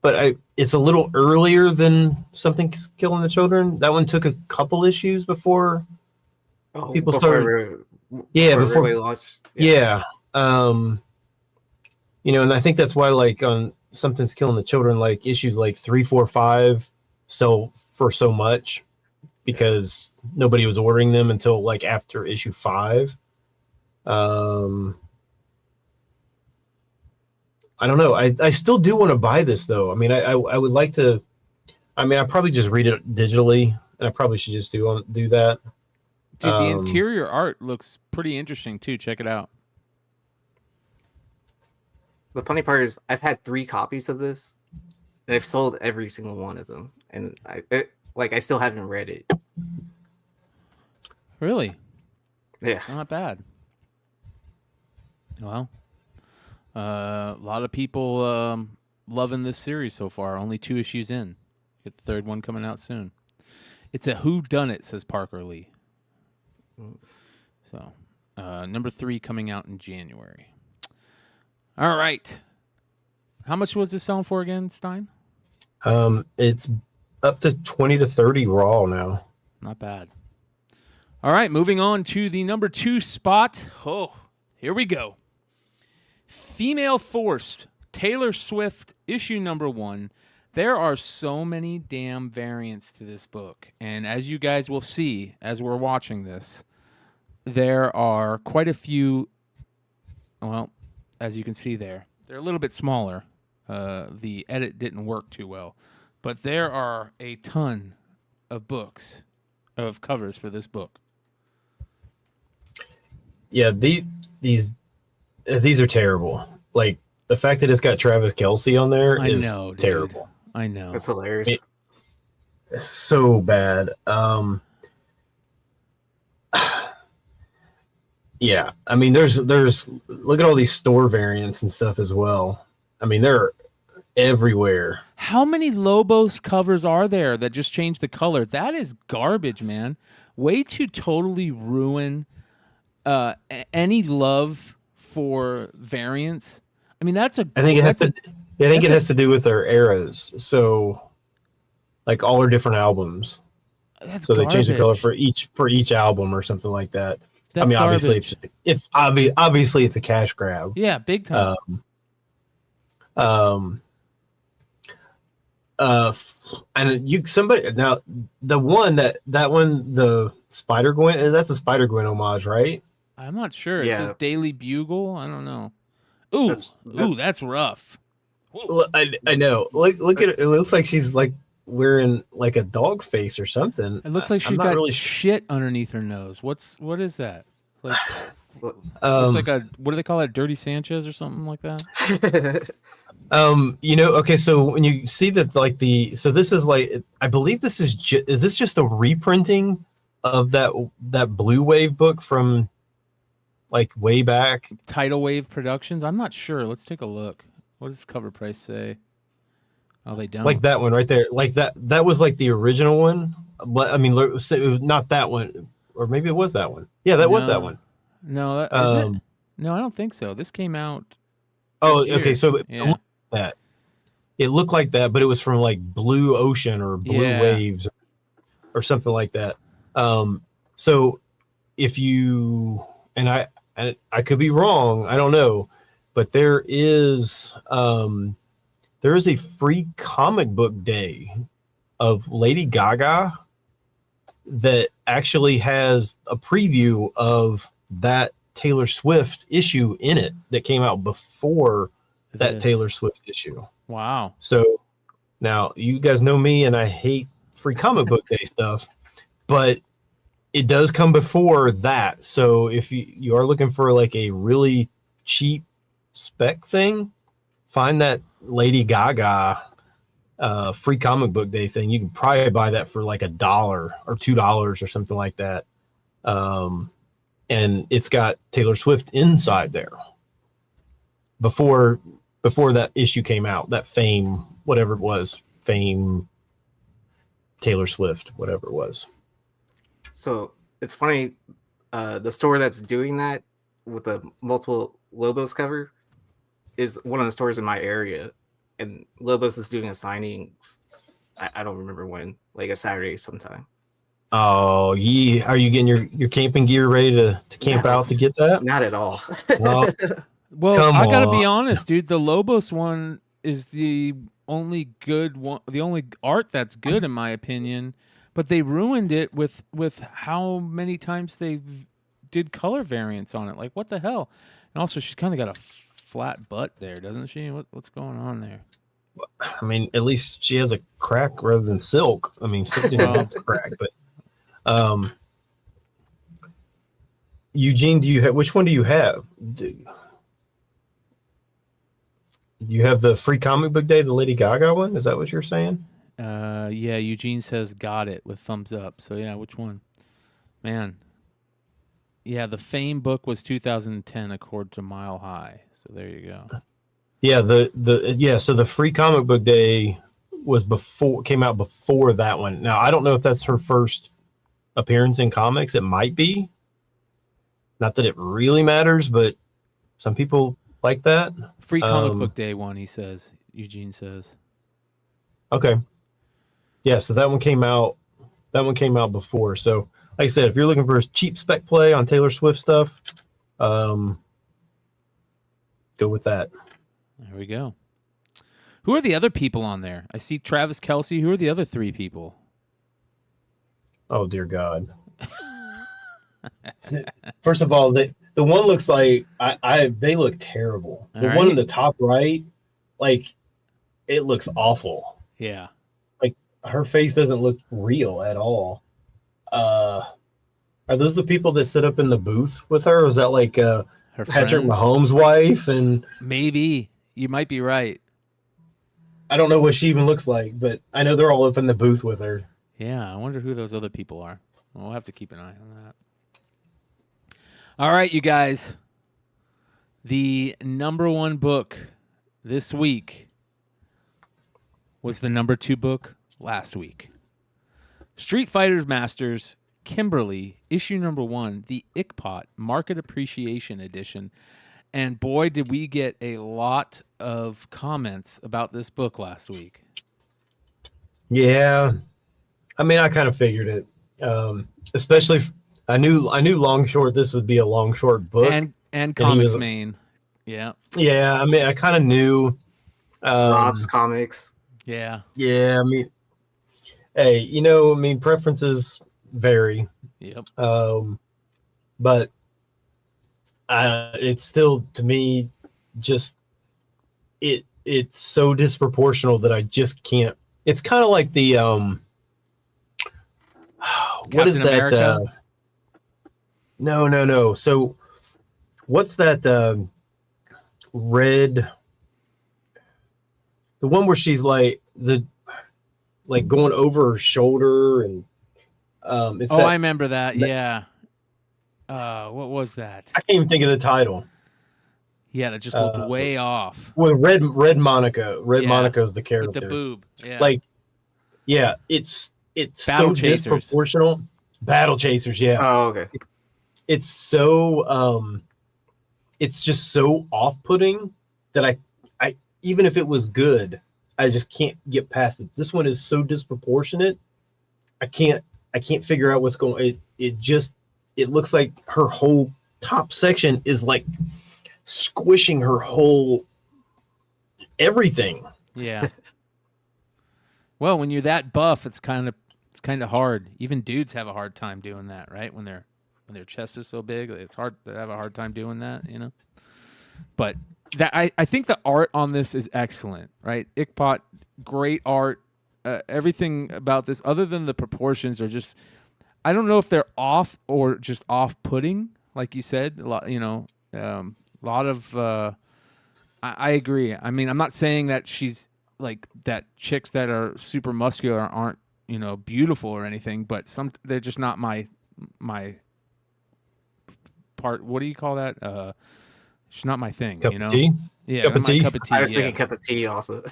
but it's a little earlier than Something's Killing the Children. That one took a couple issues before people started. Before really launched. Yeah. You know, and I think that's why, like, on Something's Killing the Children, like issues like 3, 4, 5 sell for so much because nobody was ordering them until like after issue 5. I don't know. I still do want to buy this though. I mean, I would like to. I mean, I probably just read it digitally, and I probably should just do that. Dude, the interior art looks pretty interesting too. Check it out. The funny part is, I've had 3 copies of this, and I've sold every single one of them, and I still haven't read it. Really? Yeah. Not bad. Well, a lot of people loving this series so far. Only 2 issues in. Get the 3rd one coming out soon. It's a whodunit, says Parker Lee. So, number 3 coming out in January. All right. How much was this selling for again, Stein? It's up to 20 to 30 raw now. Not bad. All right, moving on to the number 2 spot. Oh, here we go. Female Forced, Taylor Swift, issue number 1. There are so many damn variants to this book. And as you guys will see as we're watching this, there are quite a few, well, as you can see there, they're a little bit smaller. The edit didn't work too well. But there are a ton of covers for this book. Yeah, these are terrible. Like, the fact that it's got Travis Kelce on there is terrible. I know. That's hilarious. It's so bad. Yeah, I mean, there's look at all these store variants and stuff as well. I mean, they're everywhere. How many Lobos covers are there that just change the color? That is garbage, man. Way to totally ruin any love for variants. I mean, I think it has to. I think it has to do with their eras. So, like all their different albums. That's so garbage. They change the color for each album or something like that. That's I mean, obviously garbage. obviously it's a cash grab. Yeah, big time. And somebody now the one the Spider Gwen, that's a Spider Gwen homage, right? I'm not sure. It Yeah. says Daily Bugle. I don't know. Ooh, that's rough. Well, I know. Look at it. It looks like she's like wearing like a dog face or something. It looks like she's got shit underneath her nose. What is that? Like, it's like a, what do they call it? Dirty Sanchez or something like that? Okay, so when you see that, like so this is like, I believe this is this just a reprinting of that Blue Wave book from like way back? Tidal Wave Productions? I'm not sure. Let's take a look. What does cover price say? Oh, they don't. Like that one right there. Like that was like the original one. But I mean, not that one, or maybe it was that one. Yeah, that was that one. No, is it? No, I don't think so. This came out. Oh, this year. okay. So Yeah. it looked like that, but it was from like Blue Ocean or Blue Waves or something like that. So if you, and I could be wrong, I don't know, but there is a free comic book day of Lady Gaga that actually has a preview of that Taylor Swift issue in it that came out before that Taylor Swift issue. Wow. So now you guys know me, and I hate free comic book day stuff, but it does come before that. So if you are looking for like a really cheap spec thing, find that Lady Gaga free comic book day thing. You can probably buy that for like $1 or $2 or something like that. And it's got Taylor Swift inside there. Before that issue came out, that Fame, whatever it was, Fame Taylor Swift, whatever it was. So it's funny, the store that's doing that with the multiple Lobos cover is one of the stores in my area, and Lobos is doing a signing. I don't remember when, like a Saturday sometime. Oh, Yee, are you getting your camping gear ready to camp No. out to get that? Not at all. Well, Well, Come I gotta be on. honest, dude. The Lobos one is the only good one, the only art that's good in my opinion. But they ruined it with how many times they did color variants on it. Like, what the hell? And also, she's kind of got a flat butt there, doesn't she? What's going on there? I mean, at least she has a crack rather than silk. I mean, silk didn't have the crack, but Eugene, do you have which one do you have? Do you have the Free Comic Book Day, the Lady Gaga one? Is that what you're saying? Yeah, Eugene says got it with thumbs up. So yeah, which one? Man. Yeah, the Fame book was 2010 according to Mile High. So there you go. Yeah, so the Free Comic Book Day came out before that one. Now, I don't know if that's her first appearance in comics. It might be. Not that it really matters, but some people like that. Free Comic Book Day one, he says. Eugene says. Okay. Yeah, so that one came out before. So, like I said, if you're looking for a cheap spec play on Taylor Swift stuff, go with that. There we go. Who are the other people on there? I see Travis Kelce. Who are the other three people? Oh dear God. First of all, the one looks like they look terrible. The one in the top right, like it looks awful. Yeah. Like her face doesn't look real at all. Are those the people that sit up in the booth with her? Or is that like Her Patrick friends? Mahomes' wife? And Maybe. You might be right. I don't know what she even looks like, but I know they're all up in the booth with her. Yeah, I wonder who those other people are. We'll have to keep an eye on that. All right, you guys. The number one book this week was the number 2 book last week. Street Fighter Masters Kimberly, issue number 1, the Ickpot Market Appreciation Edition. And boy, did we get a lot of comments about this book last week. Yeah. I mean, I kind of figured it. Especially I knew long short this would be a long short book. And Comics Main. Yeah. Yeah, I mean, I kind of knew. Rob's Comics. Yeah. Yeah, I mean, hey, I mean, preferences vary. Yep. But it's still, to me, just it's so disproportional that I just can't. It's kind of like the what is that? America? No. So, what's that? Red. The one where she's like going over her shoulder and I remember that. Yeah. What was that? I can't even think of the title. Yeah, that just looked way off. Well, Red Monaco. Monaco's the character with the boob. Yeah. Like, yeah, it's Battle so Chasers. disproportional. Battle Chasers, yeah. Oh, okay. It's so it's just so off-putting that I even if it was good, I just can't get past it. This one is so disproportionate. I can't figure out what's going. It looks like her whole top section is like squishing her whole everything. Yeah. Well, when you're that buff, it's kind of hard. Even dudes have a hard time doing that, right? When their chest is so big, it's hard to have a hard time doing that, But that I think the art on this is excellent, right? Ickpot, great art. Everything about this, other than the proportions, are just, I don't know if they're off or just off-putting, like you said. A lot of. I agree. I mean, I'm not saying that she's like that. Chicks that are super muscular aren't beautiful or anything, but they're just not my part. What do you call that? She's not my thing. Cup you know. of tea? Yeah, Cup of not my tea? cup of tea. I was yeah. thinking cup of tea also.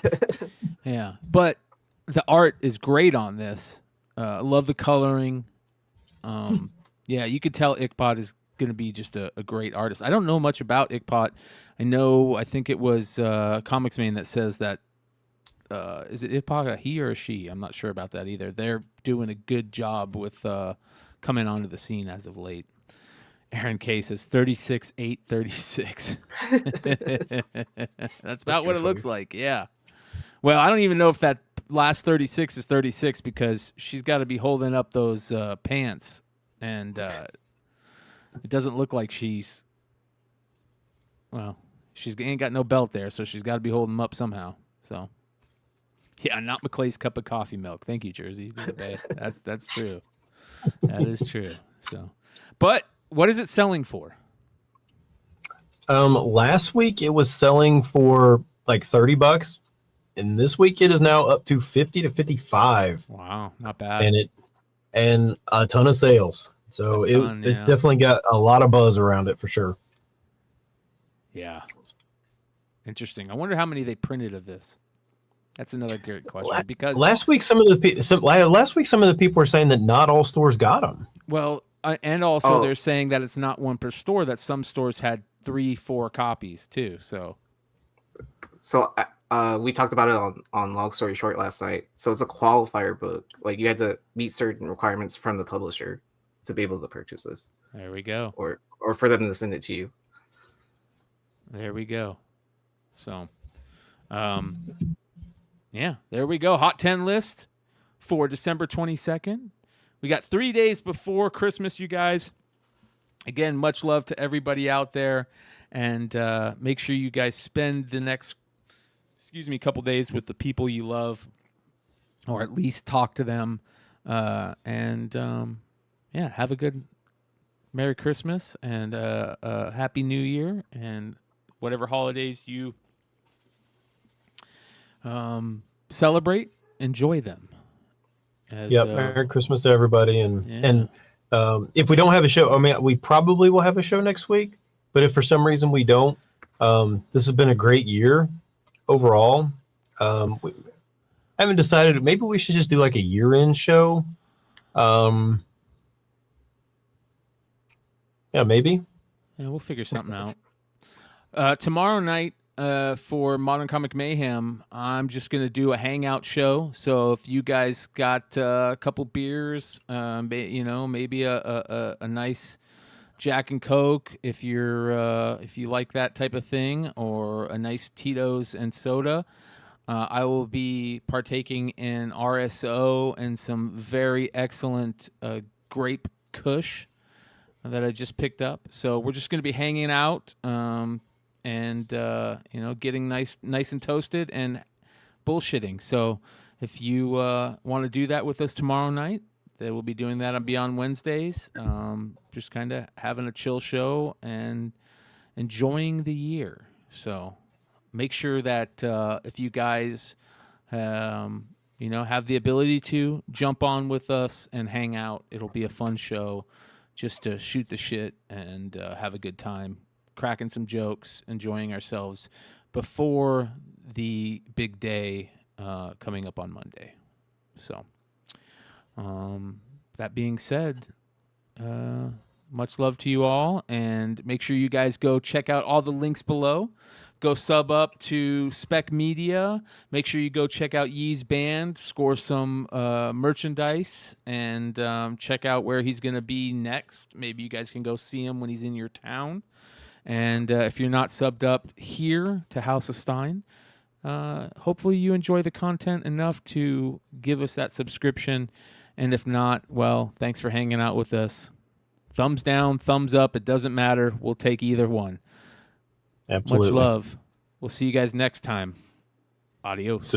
Yeah, but the art is great on this. I love the coloring. Yeah, you could tell Ickpot is going to be just a great artist. I don't know much about Ickpot. I think it was Comics Man that says that. Is it Ickpot a he or a she? I'm not sure about that either. They're doing a good job with coming onto the scene as of late. Aaron K says 36, 8, 36. That's about what it looks like. Yeah. Well, I don't even know if that last 36 is 36 because she's got to be holding up those pants, and it doesn't look like she's. Well, she's ain't got no belt there, so she's got to be holding them up somehow. So, yeah, not McClay's cup of coffee milk. Thank you, Jersey. That's true. That is true. So, but what is it selling for? Last week it was selling for like $30, and this week it is now up to 50 to 55. Wow, not bad. And a ton of sales. So it's definitely got a lot of buzz around it for sure. Yeah. Interesting. I wonder how many they printed of this. That's another great question because last week some of the people were saying that not all stores got them. Well, and also they're saying that it's not one per store. That some stores had 3-4 copies too. So we talked about it on Long Story Short last night. So it's a qualifier book. Like you had to meet certain requirements from the publisher to be able to purchase this. There we go. Or for them to send it to you. There we go. So, yeah, there we go. Hot 10 list for December 22nd. We got 3 days before Christmas, you guys. Again, much love to everybody out there. And make sure you guys spend the next, couple days with the people you love. Or at least talk to them. Yeah, have a good Merry Christmas and Happy New Year. And whatever holidays you celebrate, enjoy them. Merry Christmas to everybody, and if we don't have a show, I mean, we probably will have a show next week. But if for some reason we don't, this has been a great year overall. We haven't decided. Maybe we should just do like a year-end show. Yeah, maybe. Yeah, we'll figure something out. Tomorrow night. For Modern Comic Mayhem, I'm just going to do a hangout show. So if you guys got a couple beers, maybe a nice Jack and Coke, if you like that type of thing, or a nice Tito's and soda, I will be partaking in RSO and some very excellent grape Kush that I just picked up. So we're just going to be hanging out. And getting nice and toasted and bullshitting. So if you want to do that with us tomorrow night, they will be doing that on Beyond Wednesdays. Just kind of having a chill show and enjoying the year. So make sure that if you guys have the ability to jump on with us and hang out, it'll be a fun show just to shoot the shit and have a good time. Cracking some jokes, enjoying ourselves before the big day coming up on Monday. So, that being said, much love to you all, and make sure you guys go check out all the links below. Go sub up to Spec Media. Make sure you go check out Yee's band, score some merchandise, and check out where he's going to be next. Maybe you guys can go see him when he's in your town. And if you're not subbed up here to House of Stein, hopefully you enjoy the content enough to give us that subscription. And if not, well, thanks for hanging out with us. Thumbs down, thumbs up, it doesn't matter. We'll take either one. Absolutely. Much love. We'll see you guys next time. Adios.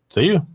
See you.